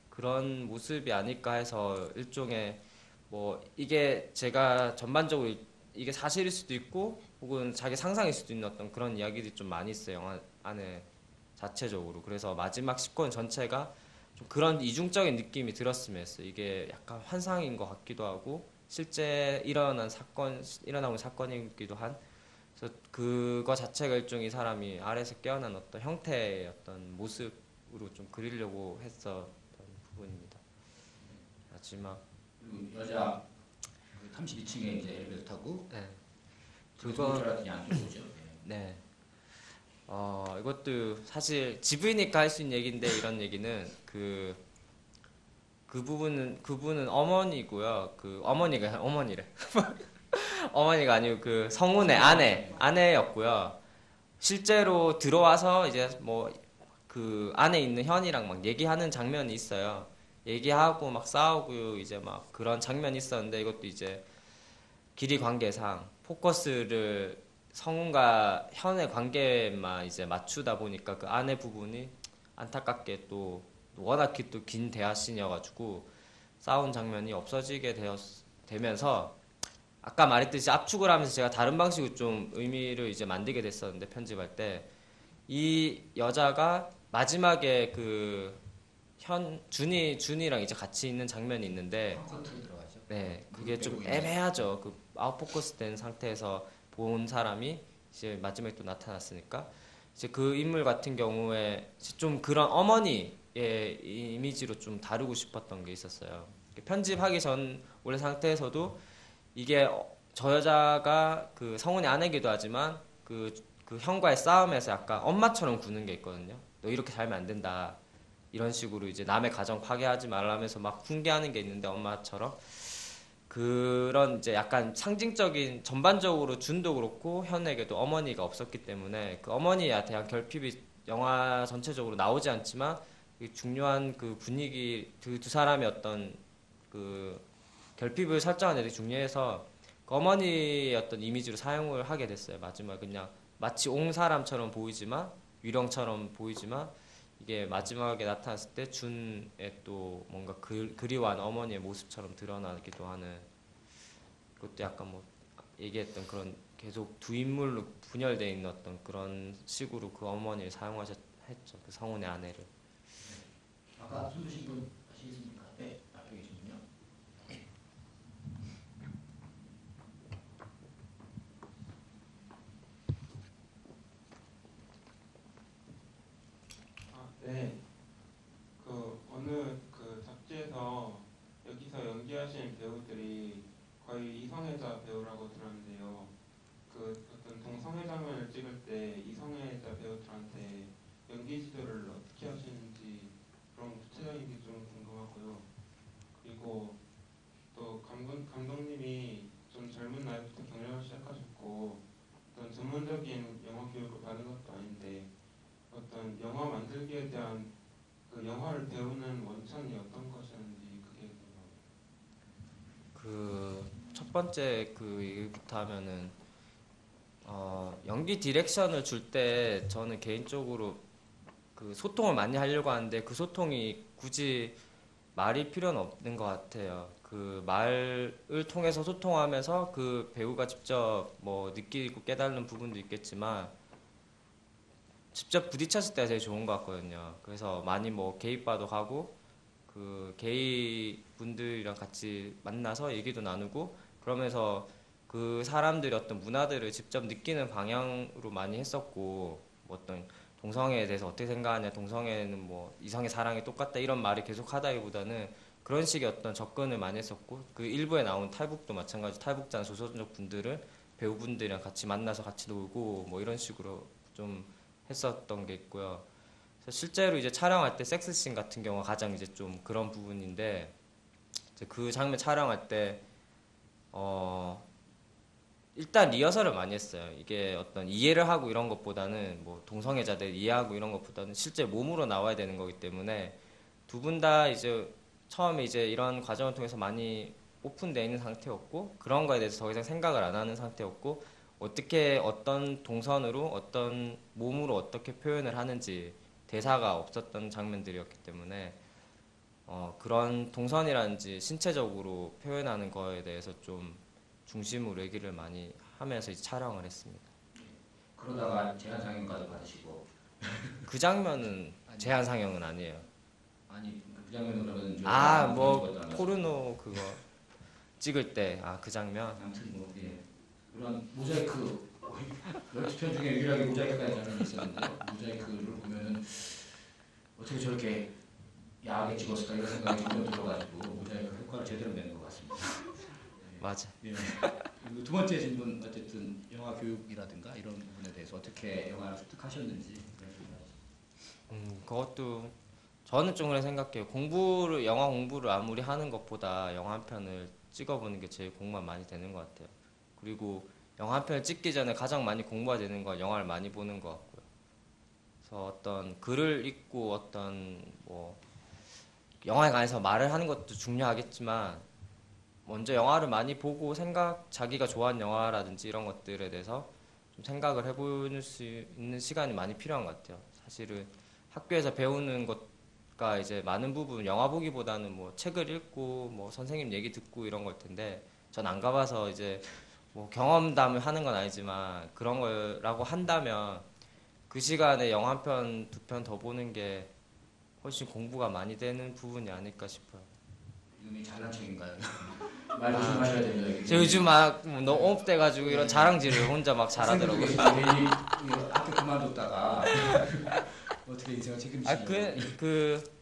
그런 모습이 아닐까 해서 일종의 뭐 이게 제가 전반적으로 이게 사실일 수도 있고 혹은 자기 상상일 수도 있는 어떤 그런 이야기들이 좀 많이 있어요. 영화 안에 자체적으로. 그래서 마지막 10권 전체가 좀 그런 이중적인 느낌이 들었으면 했어요. 이게 약간 환상인 것 같기도 하고 실제 일어나고 사건이기도 한 그래서 그거 자체가 일종의 사람이 아래에서 깨어난 어떤 형태의 어떤 모습으로 좀 그리려고 했었던 부분입니다. 마지막 그리고 여자 32층에 이제 엘리베이터 타고 네. 그거 안쪽 오죠. 네. 이것도 사실 집이니까 할 수 있는 얘기인데 이런 얘기는 그분은 어머니고요. 어머니래. 어머니가 아니고 그 성운의 아내였고요. 실제로 들어와서 이제 뭐 그 안에 있는 현이랑 막 얘기하는 장면이 있어요. 얘기하고 막 싸우고 이제 막 그런 장면이 있었는데 이것도 이제 길이 관계상 포커스를 성운과 현의 관계만 이제 맞추다 보니까 그 아내 부분이 안타깝게 또 워낙 또 긴 대화씬이어가지고 싸운 장면이 없어지게 되면서 아까 말했듯이 압축을 하면서 제가 다른 방식으로 좀 의미를 이제 만들게 됐었는데 편집할 때 이 여자가 마지막에 그 준이랑 이제 같이 있는 장면이 있는데 컷으로 들어가죠. 네 그게 좀 애매하죠. 그 아웃포커스 된 상태에서 본 사람이 이제 마지막에 또 나타났으니까 이제 그 인물 같은 경우에 좀 그런 어머니의 이미지로 좀 다루고 싶었던 게 있었어요. 편집하기 전 원래 상태에서도 이게 저 여자가 그 성훈의 아내기도 하지만 그 형과의 싸움에서 약간 엄마처럼 구는 게 있거든요. 너 이렇게 살면 안 된다. 이런 식으로 이제 남의 가정 파괴하지 말라면서 막 훈계하는 게 있는데 엄마처럼 그런 이제 약간 상징적인 전반적으로 준도 그렇고 현에게도 어머니가 없었기 때문에 그 어머니에 대한 결핍이 영화 전체적으로 나오지 않지만 그 중요한 그 분위기 두 사람의 어떤 그 결핍을 설정하는 데 중요해서 그 어머니의 어떤 이미지로 사용을 하게 됐어요. 마지막에 그냥 마치 옹 사람처럼 보이지만 유령처럼 보이지만 이게 마지막에 나타났을 때 준의 또 뭔가 그리워하는 어머니의 모습처럼 드러나기도 하는 그것도 약간 뭐 얘기했던 그런 계속 두 인물로 분열되어 있는 어떤 그런 식으로 그 어머니를 사용하셨죠. 그 성훈의 아내를. 아까 손 드신 분 아시겠습니까? 네, 앞에 계시군요. 네, 그 어느 그 잡지에서 여기서 연기하신 배우들이 거의 이성애자 배우라고 들었는데요. 그 어떤 동성애 장면을 찍을 때 이성애자 배우들한테 연기 지도를 어떻게 하시는지 그런 구체적인 게 좀 궁금하고요. 그리고 또 감독님이 좀 젊은 나이부터 경력을 시작하셨고 어떤 전문적인 영화 교육을 받은 것도 아닌데 어떤 영화 만들기에 대한 그 영화를 배우는 원천이 어떤 것이었는지 그게 궁금합니다. 그 첫 번째 그 얘기부터 하면은 연기 디렉션을 줄 때 저는 개인적으로 그 소통을 많이 하려고 하는데 그 소통이 굳이 말이 필요는 없는 것 같아요. 그 말을 통해서 소통하면서 그 배우가 직접 뭐 느끼고 깨닫는 부분도 있겠지만 직접 부딪혔을 때가 제일 좋은 것 같거든요. 그래서 많이 뭐 게이바도 하고 그 게이 분들이랑 같이 만나서 얘기도 나누고 그러면서 그 사람들이 어떤 문화들을 직접 느끼는 방향으로 많이 했었고 뭐 어떤 동성애에 대해서 어떻게 생각하냐, 동성애는 뭐 이성의 사랑이 똑같다 이런 말을 계속 하다기보다는 그런 식의 어떤 접근을 많이 했었고 그 일부에 나온 탈북도 마찬가지 탈북자 조선족 분들을 배우분들이랑 같이 만나서 같이 놀고 뭐 이런 식으로 좀 했었던 게 있고요. 그래서 실제로 이제 촬영할 때 섹스씬 같은 경우가 가장 이제 좀 그런 부분인데 이제 그 장면 촬영할 때 일단 리허설을 많이 했어요. 이게 어떤 이해를 하고 이런 것보다는 뭐 동성애자들 이해하고 이런 것보다는 실제 몸으로 나와야 되는 거기 때문에 두 분 다 이제 처음에 이제 이런 과정을 통해서 많이 오픈되어 있는 상태였고 그런 거에 대해서 더 이상 생각을 안 하는 상태였고 어떻게 어떤 동선으로 어떤 몸으로 어떻게 표현을 하는지 대사가 없었던 장면들이었기 때문에 그런 동선이라든지 신체적으로 표현하는 거에 대해서 좀 중심으로 얘기를 많이 하면서 이제 촬영을 했습니다. 그러다가 제한 상영까지 받으시고 그 장면은 제한 상영은 아니에요. 아니 그 장면 그러면 뭐 포르노 그거 찍을 때 그 장면. 아무튼 뭐 예. 그런 모자이크 12편 중에 유일하게 모자이크가 장면이 있었는데요. 모자이크를 보면은 어떻게 저렇게 야하게 찍었을까 이런 생각이 좀 들어가지고 모자이크 효과를 제대로 낸 것 같습니다. 맞아. 예. 그리고 두 번째 질문 어쨌든 영화 교육이라든가 이런 부분에 대해서 어떻게 영화를 습득하셨는지 그것도 저는 좀 그래 생각해요. 영화 공부를 아무리 하는 것보다 영화 한 편을 찍어보는 게 제일 공부가 많이 되는 것 같아요. 그리고 영화 한 편을 찍기 전에 가장 많이 공부가 되는 건 영화를 많이 보는 것 같고요. 그래서 어떤 글을 읽고 어떤 뭐 영화에 관해서 말을 하는 것도 중요하겠지만 먼저 영화를 많이 보고 자기가 좋아하는 영화라든지 이런 것들에 대해서 좀 생각을 해볼 수 있는 시간이 많이 필요한 것 같아요. 사실은 학교에서 배우는 것과 이제 많은 부분 영화 보기보다는 뭐 책을 읽고 뭐 선생님 얘기 듣고 이런 걸 텐데 전 안 가봐서 이제 뭐 경험담을 하는 건 아니지만 그런 거라고 한다면 그 시간에 영화 한 편, 두 편 더 보는 게 훨씬 공부가 많이 되는 부분이 아닐까 싶어요. 이름이 잘난 척인가요? 말 조심하셔야 됩니다. 이게. 저 요즘 막 너무 업돼가지고 이런 자랑질을 혼자 막 잘하더라고요. 괜히 학교 그만뒀다가 어떻게 인생을 책임지시려고.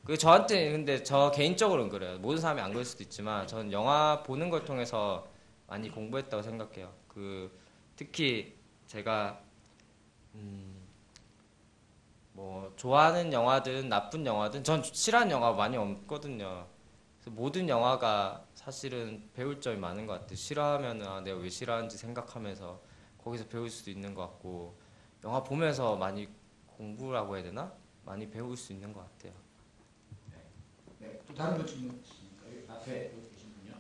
그 저한테 근데 저 개인적으로는 그래요. 모든 사람이 안 그럴 수도 있지만 저는 영화 보는 걸 통해서 많이 공부했다고 생각해요. 특히 제가 뭐 좋아하는 영화든 나쁜 영화든 전 싫어하는 영화가 많이 없거든요. 그래서 모든 영화가 사실은 배울 점이 많은 것 같아요. 싫어하면은 내가 왜 싫어하는지 생각하면서 거기서 배울 수도 있는 것 같고 영화 보면서 많이 공부라고 해야 되나? 많이 배울 수 있는 것 같아요. 네, 또 다른 분 질문 있으십니까? 여기 앞에 계신 분요.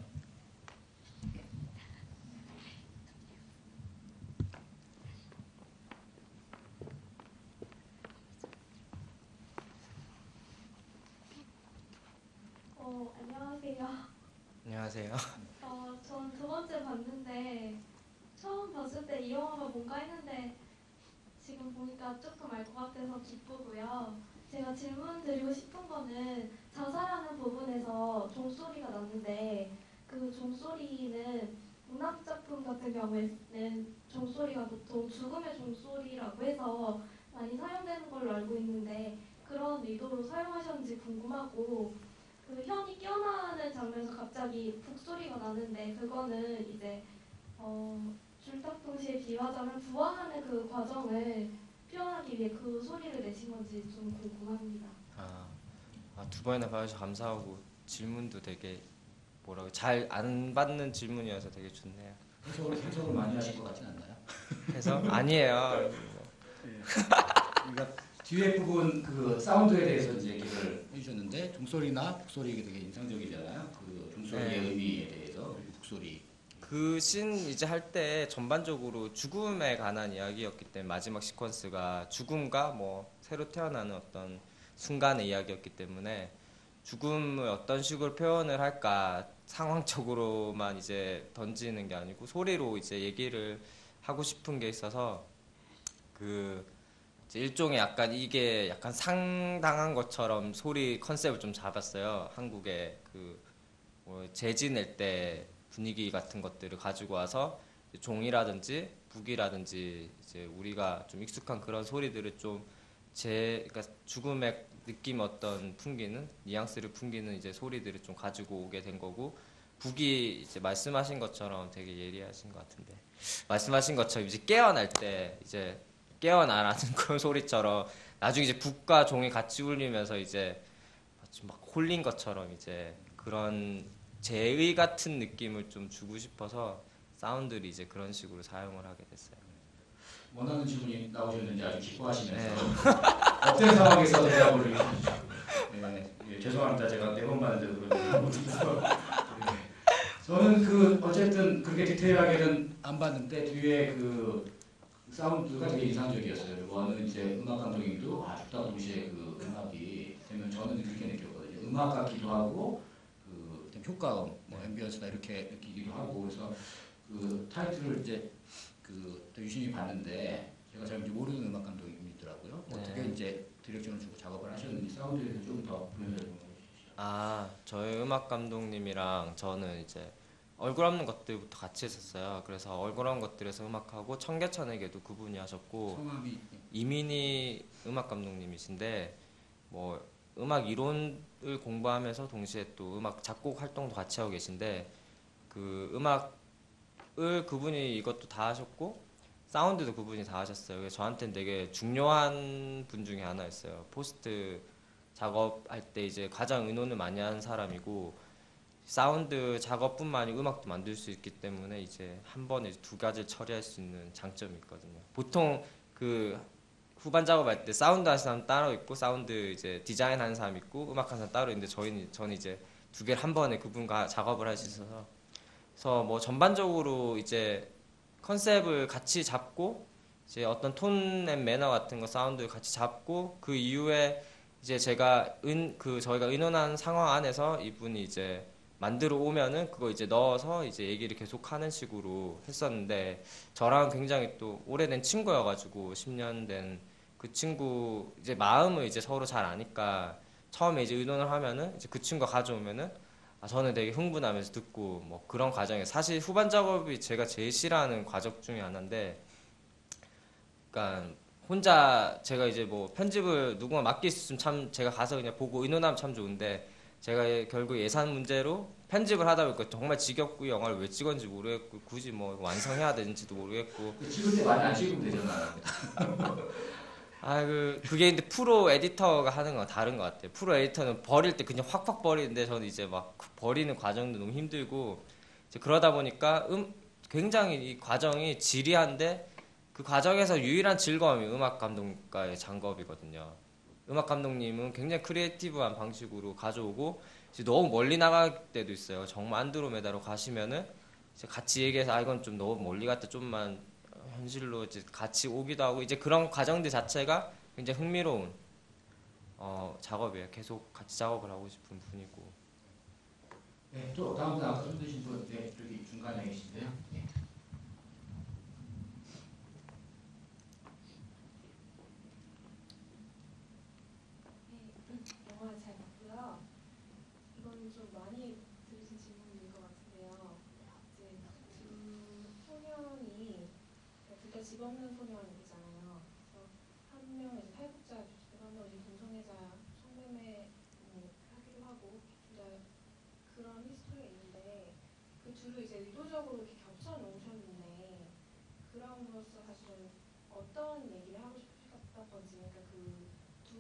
안녕하세요. 안녕하세요. 전 두 번째 봤는데 처음 봤을 때 이 영화가 뭔가 했는데 지금 보니까 조금 알 것 같아서 기쁘고요. 제가 질문 드리고 싶은 거는 자살하는 부분에서 종소리가 났는데 그 종소리는 문학 작품 같은 경우에는 종소리가 보통 죽음의 종소리라고 해서 많이 사용되는 걸로 알고 있는데 그런 의도로 사용하셨는지 궁금하고 그 현이 깨어나는 장면에서 갑자기 북소리가 나는데 그거는 이제 줄탁동시에 비유하자면 부화하는 그 과정을 표현하기 위해 그 소리를 내신 건지 좀 궁금합니다. 두 번이나 봐주셔서 감사하고 질문도 되게 잘 안 받는 질문이어서 되게 좋네요. 해석을 많이 하실 것 같진 않나요? 해석? 아니에요. 그러니까 뒤에 부분 그 사운드에 대해서 이제 얘기를 해주셨는데 종소리나 북소리 이게 되게 인상적이잖아요. 그 종소리의 네. 의미에 대해서 그리고 북소리. 그 씬 이제 할 때 전반적으로 죽음에 관한 이야기였기 때문에 마지막 시퀀스가 죽음과 뭐 새로 태어나는 어떤 순간의 이야기였기 때문에 죽음을 어떤 식으로 표현을 할까 상황적으로만 이제 던지는 게 아니고 소리로 이제 얘기를 하고 싶은 게 있어서 이제 일종의 약간 이게 약간 상당한 것처럼 소리 컨셉을 좀 잡았어요. 한국의 뭐 재지 낼 때 분위기 같은 것들을 가지고 와서 종이라든지 북이라든지 이제 우리가 좀 익숙한 그런 소리들을 그러니까 죽음의 느낌 어떤 풍기는 뉘앙스를 풍기는 이제 소리들을 좀 가지고 오게 된 거고 북이 이제 말씀하신 것처럼 되게 예리하신 것 같은데 말씀하신 것처럼 이제 깨어날 때 이제 깨어나라는 그런 소리처럼 나중에 이제 북과 종이 같이 울리면서 이제 막 홀린 것처럼 이제 그런 제의 같은 느낌을 좀 주고 싶어서 사운드를 이제 그런 식으로 사용을 하게 됐어요. 원하는 질문이 나오셨는지 아주 기뻐하시면서 어떤 상황에서 대답을 해주시죠. 네, 죄송합니다. 제가 4번 봤는데 그런 못해서. 저는 어쨌든 그렇게 디테일하게는 안 봤는데 뒤에 그 사운드가 되게 인상적이었어요. 그리고 어느 이제 음악 감독님도 죽다 동시에 그 음악이 되면 저는 그렇게 느꼈거든요. 음악 같기도 하고 좀 효과음, 뭐 앰비언스나 이렇게 느끼기도 하고 그래서 그 타이틀을 이제 또 유심히 봤는데 제가 잘 모르는 음악 감독님이더라고요. 어떻게 이제 디렉션을 주고 작업을 하셨는지 사운드에 대해서 좀 더 보여주시죠. 저희 음악 감독님이랑 저는 이제 얼굴 없는 것들부터 같이 했었어요. 그래서 얼굴 없는 것들에서 음악하고 청계천에게도 그분이 하셨고 성함이 이민희 음악 감독님이신데 뭐 음악 이론을 공부하면서 동시에 또 음악 작곡 활동도 같이 하고 계신데 그 음악을 그분이 이것도 다 하셨고 사운드도 그분이 다 하셨어요. 그래서 저한테는 되게 중요한 분 중에 하나였어요. 포스트 작업할 때 이제 가장 의논을 많이 하는 사람이고 사운드 작업뿐만 아니고 음악도 만들 수 있기 때문에 이제 한 번에 두 가지를 처리할 수 있는 장점이 있거든요. 보통 후반 작업할 때 사운드 하는 사람 따로 있고 사운드 이제 디자인 하는 사람 있고 음악 하는 사람 따로 있는데 저는 이제 두 개를 한 번에 그분과 작업을 할 수 있어서 그래서 뭐 전반적으로 이제 컨셉을 같이 잡고 이제 어떤 톤 앤 매너 같은 거 사운드를 같이 잡고 그 이후에 이제 저희가 의논한 상황 안에서 이분이 이제 만들어 오면은 그거 이제 넣어서 이제 얘기를 계속 하는 식으로 했었는데 저랑 굉장히 또 오래된 친구여가지고 10년 된 그 친구 이제 마음을 이제 서로 잘 아니까 처음에 이제 의논을 하면은 이제 그 친구가 가져오면은 저는 되게 흥분하면서 듣고 뭐 그런 과정에 사실 후반 작업이 제가 제일 싫어하는 과정 중에 하나인데, 그러니까 혼자 제가 이제 뭐 편집을 누군가 맡길 수 있으면 참 제가 가서 그냥 보고 의논하면 참 좋은데, 제가 결국 예산 문제로 편집을 하다 보니까 정말 지겹고 영화를 왜 찍었는지 모르겠고 굳이 뭐 완성해야 되는지도 모르겠고. 찍을 때 많이 안 찍으면 되잖아요. 그게 근데 프로 에디터가 하는 건 다른 것 같아요. 프로 에디터는 버릴 때 그냥 확확 버리는데 저는 이제 막 버리는 과정도 너무 힘들고, 이제 그러다 보니까 굉장히 이 과정이 지리한데, 그 과정에서 유일한 즐거움이 음악 감독과의 작업이거든요. 음악 감독님은 굉장히 크리에이티브한 방식으로 가져오고, 이제 너무 멀리 나갈 때도 있어요. 정말 안드로메다로 가시면은 이제 같이 얘기해서 이건 좀 너무 멀리 갔다 좀만 현실로 이제 같이 오기도 하고, 이제 그런 과정들 자체가 굉장히 흥미로운 작업이에요. 계속 같이 작업을 하고 싶은 분이고. 네, 또 다음 아까 손 드신 분, 네, 여기 중간에 계신데요. 네. 영화 잘 봤고요. 이건 좀 많이 들으신 질문인 것 같은데요. 이제 두 소년이 둘 다 집 없는 소년이잖아요. 그래서 한 명은 이제 탈북자 주시고 한 명은 이제 동성애자 성매매 하기도 하고 둘 다 그런 히스토리가 있는데, 그 둘을 이제 의도적으로 이렇게 겹쳐 놓으셨는데 그럼으로써 사실은 어떤 얘기를 하고 싶으셨던 건지, 그러니까 그두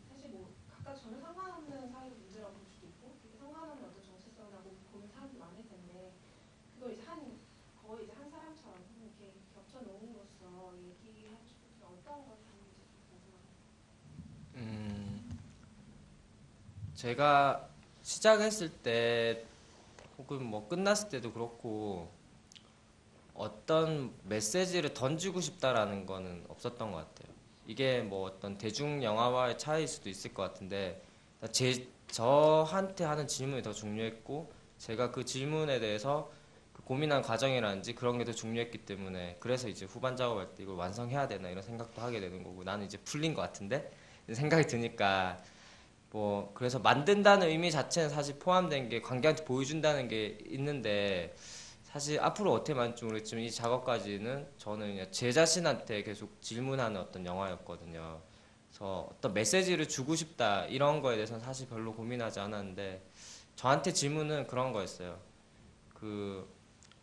사실 뭐 각각 전혀 상관없는 사회적 문제라고 볼 수도 있고 되게 상관없는 어떤 정체성이라고 보는 사람도 많을 텐데, 그걸 이제 거의 이제 한 사람처럼 이렇게 겹쳐 놓음으로써 얘기하고 싶은 게 어떤 것인지 좀 궁금합니다. 제가 시작했을 때 혹은 뭐 끝났을 때도 그렇고 어떤 메시지를 던지고 싶다라는 거는 없었던 것 같아요. 이게 뭐 어떤 대중 영화와의 차이일 수도 있을 것 같은데, 저한테 하는 질문이 더 중요했고, 제가 그 질문에 대해서 그 고민한 과정이라든지 그런 게 더 중요했기 때문에, 그래서 이제 후반 작업할 때 이걸 완성해야 되나 이런 생각도 하게 되는 거고, 나는 이제 풀린 것 같은데 이런 생각이 드니까, 뭐 그래서 만든다는 의미 자체는 사실 포함된 게 관객한테 보여준다는 게 있는데, 사실 앞으로 어떻게 만들지 모르겠지만 이 작업까지는 저는 그냥 제 자신한테 계속 질문하는 어떤 영화였거든요. 그래서 어떤 메시지를 주고 싶다 이런 거에 대해서는 사실 별로 고민하지 않았는데, 저한테 질문은 그런 거였어요. 그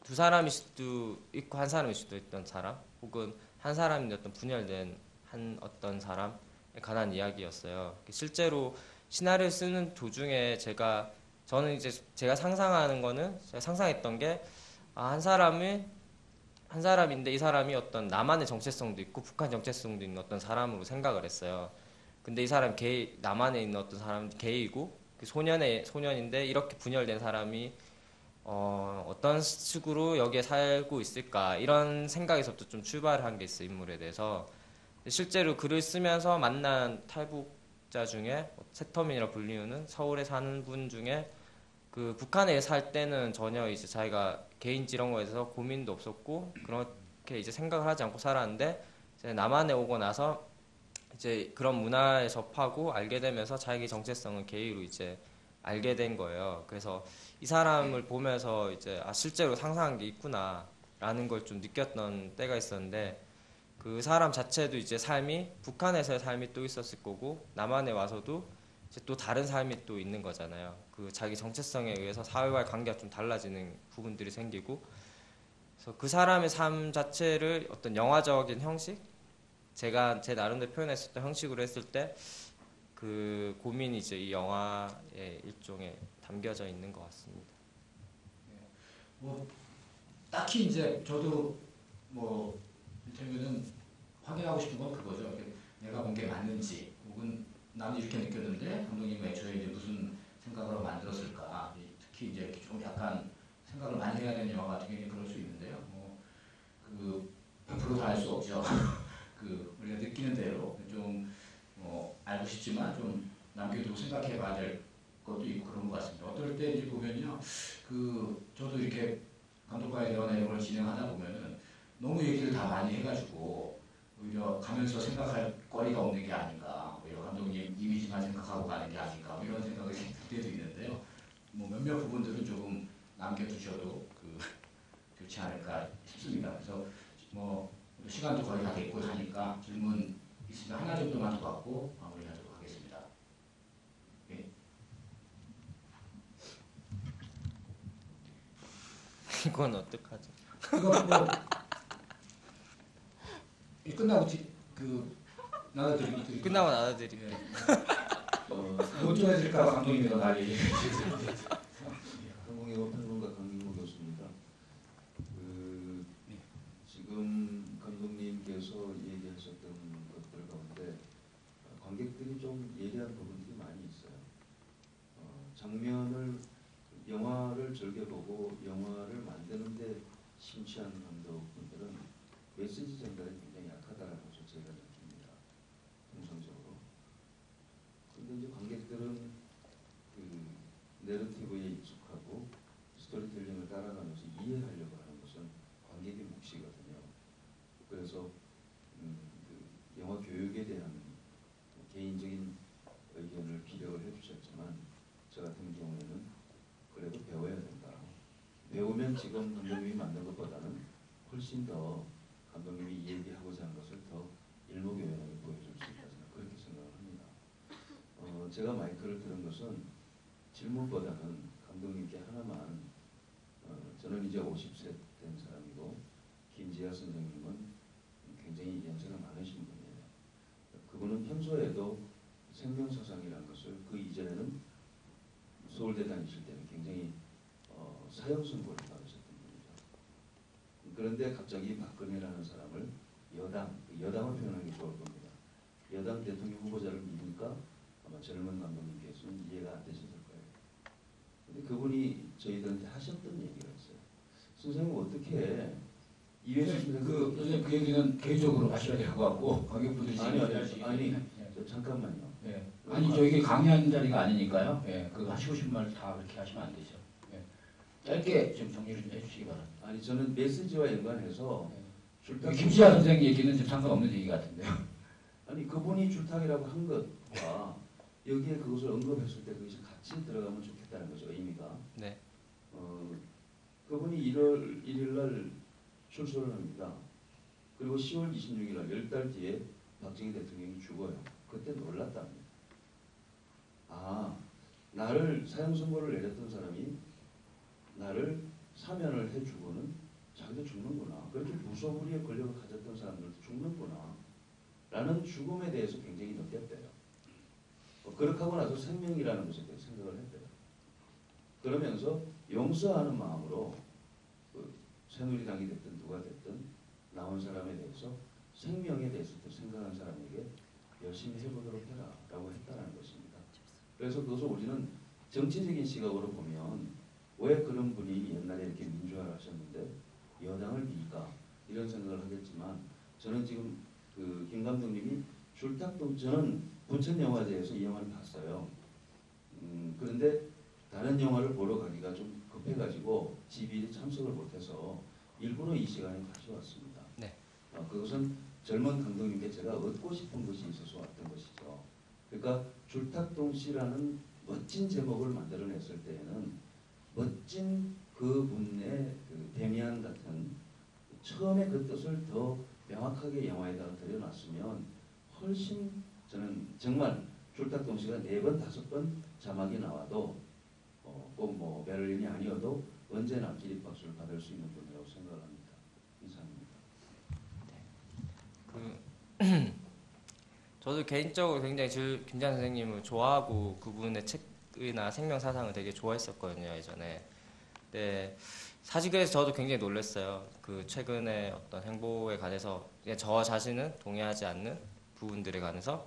두 사람일 수도 있고 한 사람일 수도 있던 사람, 혹은 한 사람이 어떤 분열된 한 어떤 사람에 관한 이야기였어요. 실제로 시나리오 쓰는 도중에 저는 이제 제가 상상하는 거는, 제가 상상했던 게, 한 사람인데 이 사람이 어떤 남한의 정체성도 있고 북한 정체성도 있는 어떤 사람으로 생각을 했어요. 근데 이 사람 남한에 있는 어떤 사람은 게이고, 그 소년인데 이렇게 분열된 사람이 어떤 식으로 여기에 살고 있을까, 이런 생각에서부터 좀 출발을 한 게 있어요, 인물에 대해서. 실제로 글을 쓰면서 만난 탈북자 중에 세터민이라 불리우는 서울에 사는 분 중에, 그 북한에 살 때는 전혀 이제 자기가 개인지 이런 거에 대해서 고민도 없었고 그렇게 이제 생각을 하지 않고 살았는데, 이제 남한에 오고 나서 이제 그런 문화에 접하고 알게 되면서 자기 정체성은 게이로 이제 알게 된 거예요. 그래서 이 사람을 보면서 이제 실제로 상상한 게 있구나라는 걸 좀 느꼈던 때가 있었는데, 그 사람 자체도 이제 삶이 북한에서의 삶이 또 있었을 거고 남한에 와서도 이제 또 다른 삶이 또 있는 거잖아요. 그 자기 정체성에 의해서 사회와의 관계가 좀 달라지는 부분들이 생기고, 그래서 그 사람의 삶 자체를 어떤 영화적인 형식, 제가 제 나름대로 표현했었던 형식으로 했을 때 그 고민이 이제 이 영화의 일종에 담겨져 있는 것 같습니다. 뭐 딱히 이제 저도 뭐 이를테면은 확인하고 싶은 건 그거죠. 내가 본 게 맞는지, 혹은 나는 이렇게 느꼈는데 감독님은 애초에 이제 무슨 생각으로 만들었을까. 특히 이제 좀 약간 생각을 많이 해야 되는 영화 같은 경우는 그럴 수 있는데요. 뭐 100%다 알 수 없죠. 우리가 느끼는 대로 좀 알고 싶지만 좀 남겨두고 생각해봐야 될 것도 있고 그런 것 같습니다. 어떨 때 이제 보면요, 저도 이렇게 감독과의 대화 내용을 진행하다 보면은 너무 얘기를 다 많이 해가지고 오히려 가면서 생각할 거리가 없는 게 아닌가, 오히려 감독님 이미지만 생각하고 가는 게 아닌가, 뭐 이런 생각이 들 때도 있는데요. 뭐 몇몇 부분들은 조금 남겨두셔도 좋지 않을까 싶습니다. 그래서 뭐 시간도 거의 다 됐고 하니까 질문 있으면 하나 정도만 더 받고 마무리하도록 하겠습니다. 예. 이건 어떡하죠? 이거 뭐 끝나고 나눠드리기 끝나고 나눠드릴게요. 못 전해드릴까봐 감독님이 더 난리. 한국영어 평론가 강민호 교수입니다. 지금 감독님께서 얘기하셨던 것들 가운데 관객들이 좀 예리한 부분들이 많이 있어요. 영화를 즐겨보고 영화를 만드는데 심취한 감독분들은 메시지 전달에 굉장히 약하다는 것을 제가 느낍니다. 통상적으로. 근데 이제 관객들은 내러티브에 익숙하고 스토리텔링을 따라가면서 이해하려고 하는 것은 관객의 몫이거든요. 그래서 영화 교육에 대한 개인적인 의견을 피력을 해주셨지만 저 같은 경우에는 그래도 배워야 된다. 배우면 지금 감독님이 만든 것보다는 훨씬 더 감독님이 얘기하고자 하는 것을 더 일목요연하게 보여줄 수 있다. 그렇게 생각을 합니다. 제가 마이크를 들은 것은 질문보다는 감독님께 하나만 저는 이제 50세 된 사람이고 김지아 선생님은 굉장히 연세가 많으신 분이에요. 그분은 평소에도 생명사상이라는 것을 그 이전에는 서울대 다니실 때는 굉장히 사형선고를 받으셨던 분이죠. 그런데 갑자기 박근혜라는 사람을 여당을 표현하는 게 좋을 겁니다. 여당 대통령 후보자를 믿으니까 아마 젊은 감독님께서는 이해가 안 되셨을 거예요. 근데 그분이 저희들한테 하셨던 얘기가 있어요. 선생님 어떻게 이회수 선생님 그 얘기는 개인적으로 하셔야 될 것 같고 관객분들이 아니 잠깐만요. 예. 아니 저기 강의하는 자리가 아니니까요. 예. 그거 하시고 싶은 말 다 그렇게 하시면 안 되죠. 예. 짧게 좀 정리를 좀 해주시기 바랍니다. 아니 저는 메시지와 연관해서 줄탁 김시아 선생 얘기는 좀 상관없는 얘기 같은데요. 아니 그분이 줄탁이라고 한 것과 여기에 그것을 언급했을 때 그것이 같이 들어가면 좋겠다는 거죠. 의미가. 네. 그분이 1월 1일 날 출소를 합니다. 그리고 10월 26일 날 10달 뒤에 박정희 대통령이 죽어요. 그때 놀랐답니다. 아, 나를 사형 선고를 내렸던 사람이 나를 사면을 해주고는 자기도 죽는구나. 그렇게 무소불위의 권력을 가졌던 사람들도 죽는구나. 라는 죽음에 대해서 굉장히 느꼈대요. 그렇게 하고 나서 생명이라는 것에 대해 생각을 했대요. 그러면서 용서하는 마음으로 새누리당이 됐든 누가 됐든 나온 사람에 대해서 생명에 대해서 생각하는 사람에게 열심히 해보도록 해라 라고 했다는 것입니다. 그래서 그것을 우리는 정치적인 시각으로 보면 왜 그런 분이 옛날에 이렇게 민주화를 하셨는데 여당을 밀까 이런 생각을 하겠지만 저는 지금 김 감독님이 줄탁도 저는 부천영화제에서 이 영화를 봤어요. 그런데 다른 영화를 보러 가기가 좀 급해가지고 집이 참석을 못해서 일부러 이 시간에 다시 왔습니다. 네. 그것은 젊은 감독님께 제가 얻고 싶은 것이 있어서 왔던 것이죠. 그러니까 줄탁동 씨라는 멋진 제목을 만들어냈을 때에는 멋진 그분의 데미안 같은 처음에 그 뜻을 더 명확하게 영화에다가 들여놨으면 훨씬 저는 정말 줄탁동 씨가 4번, 5번 자막이 나와도 꼭 뭐 베를린이 아니어도 언제나 기립박수를 받을 수 있는 분이라고 생각을 합니다. 이상입니다. 저도 개인적으로 굉장히 김지아 선생님을 좋아하고 그분의 책이나 생명사상을 되게 좋아했었거든요, 예전에. 네, 사실 그래서 저도 굉장히 놀랐어요. 그 최근에 어떤 행보에 관해서 저 자신은 동의하지 않는 부분들에 관해서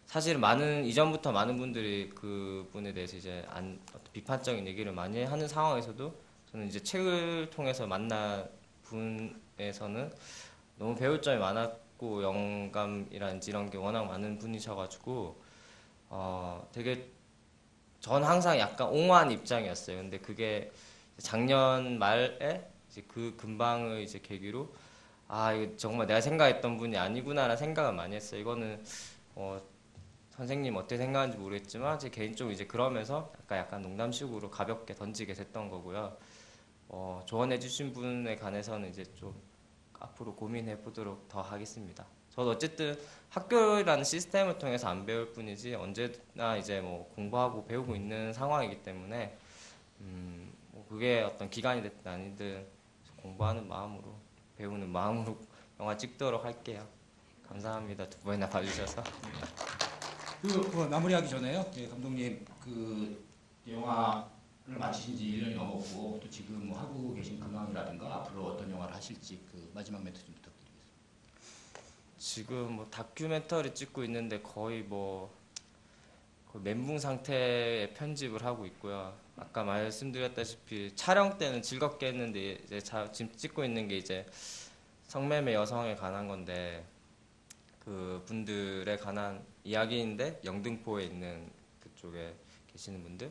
사실 이전부터 많은 분들이 그 분에 대해서 이제 어떤 비판적인 얘기를 많이 하는 상황에서도 저는 이제 책을 통해서 만난 분에서는 너무 배울 점이 많았고 영감이라든지 이런 게 워낙 많은 분이셔가지고 되게 전 항상 약간 옹호한 입장이었어요. 근데 그게 작년 말에 이제 그 근방을 이제 계기로 이거 정말 내가 생각했던 분이 아니구나라는 생각을 많이 했어요. 이거는 선생님 어떻게 생각하는지 모르겠지만 제 개인적으로 이제 그러면서 약간 농담식으로 가볍게 던지게 됐던 거고요. 조언해 주신 분에 관해서는 이제 좀 앞으로 고민해 보도록 더 하겠습니다. 저도 어쨌든 학교라는 시스템을 통해서 안 배울 뿐이지 언제나 이제 뭐 공부하고 배우고 있는 상황이기 때문에 뭐 그게 어떤 기간이 됐든 아니든 공부하는 마음으로 배우는 마음으로 영화 찍도록 할게요. 감사합니다. 두 번이나 봐주셔서. 마무리하기 전에요. 예, 감독님 그 영화를 마치신 지 1년이 넘었고 또 지금 뭐 하고 계신 근황이라든가 앞으로 어떤 영화를 하실지 그 마지막 멘트 좀 부탁드리겠습니다. 지금 뭐 다큐멘터리 찍고 있는데 거의 멘붕 상태의 편집을 하고 있고요. 아까 말씀드렸다시피 촬영 때는 즐겁게 했는데 이제 지금 찍고 있는 게 이제 성매매 여성에 관한 건데 그 분들에 관한 이야기인데 영등포에 있는 그쪽에 계시는 분들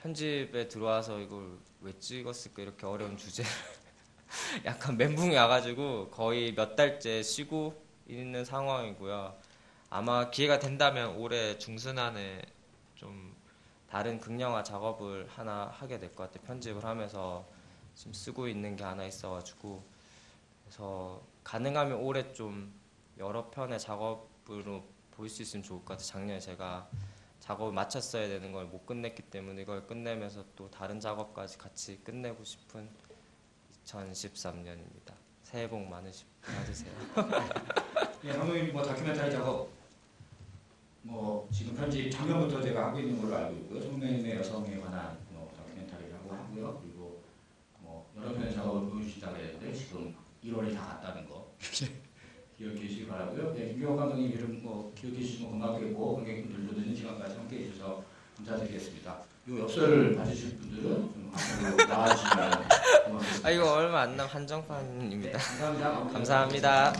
편집에 들어와서 이걸 왜 찍었을까 이렇게 어려운 주제를 약간 멘붕이 와가지고 거의 몇 달째 쉬고 있는 상황이고요. 아마 기회가 된다면 올해 중순 안에 좀 다른 극영화 작업을 하나 하게 될 것 같아요. 편집을 하면서 지금 쓰고 있는 게 하나 있어가지고 그래서 가능하면 올해 좀 여러 편의 작업으로 보일 수 있으면 좋을 것 같아요. 작년에 제가 작업을 마쳤어야 되는 걸 못 끝냈기 때문에 이걸 끝내면서 또 다른 작업까지 같이 끝내고 싶은 2013년입니다. 새해 복 받으세요. 예, 감독님 뭐 다큐멘터리 작업 뭐 지금 편집 작년부터 제가 하고 있는 걸로 알고 있고요. 성매매 여성에 관한 뭐 다큐멘터리를 하고요. 그리고 뭐 여러 편의 작업을 보여주시다고 했는데 지금 1월이 다 갔다는 거 기억해 주시기 바라고요. 네, 김경호 감독님 이름 뭐 기억해 주시면 고맙겠고 관객분들도 늦은 시간까지 함께해 주셔서 감사드리겠습니다. 이 엽서를 받으실 분들은 좀 앞으로 나와주시면 고맙겠습니다. 이거 얼마 안 남 한정판입니다. 네, 감사합니다. 감사합니다.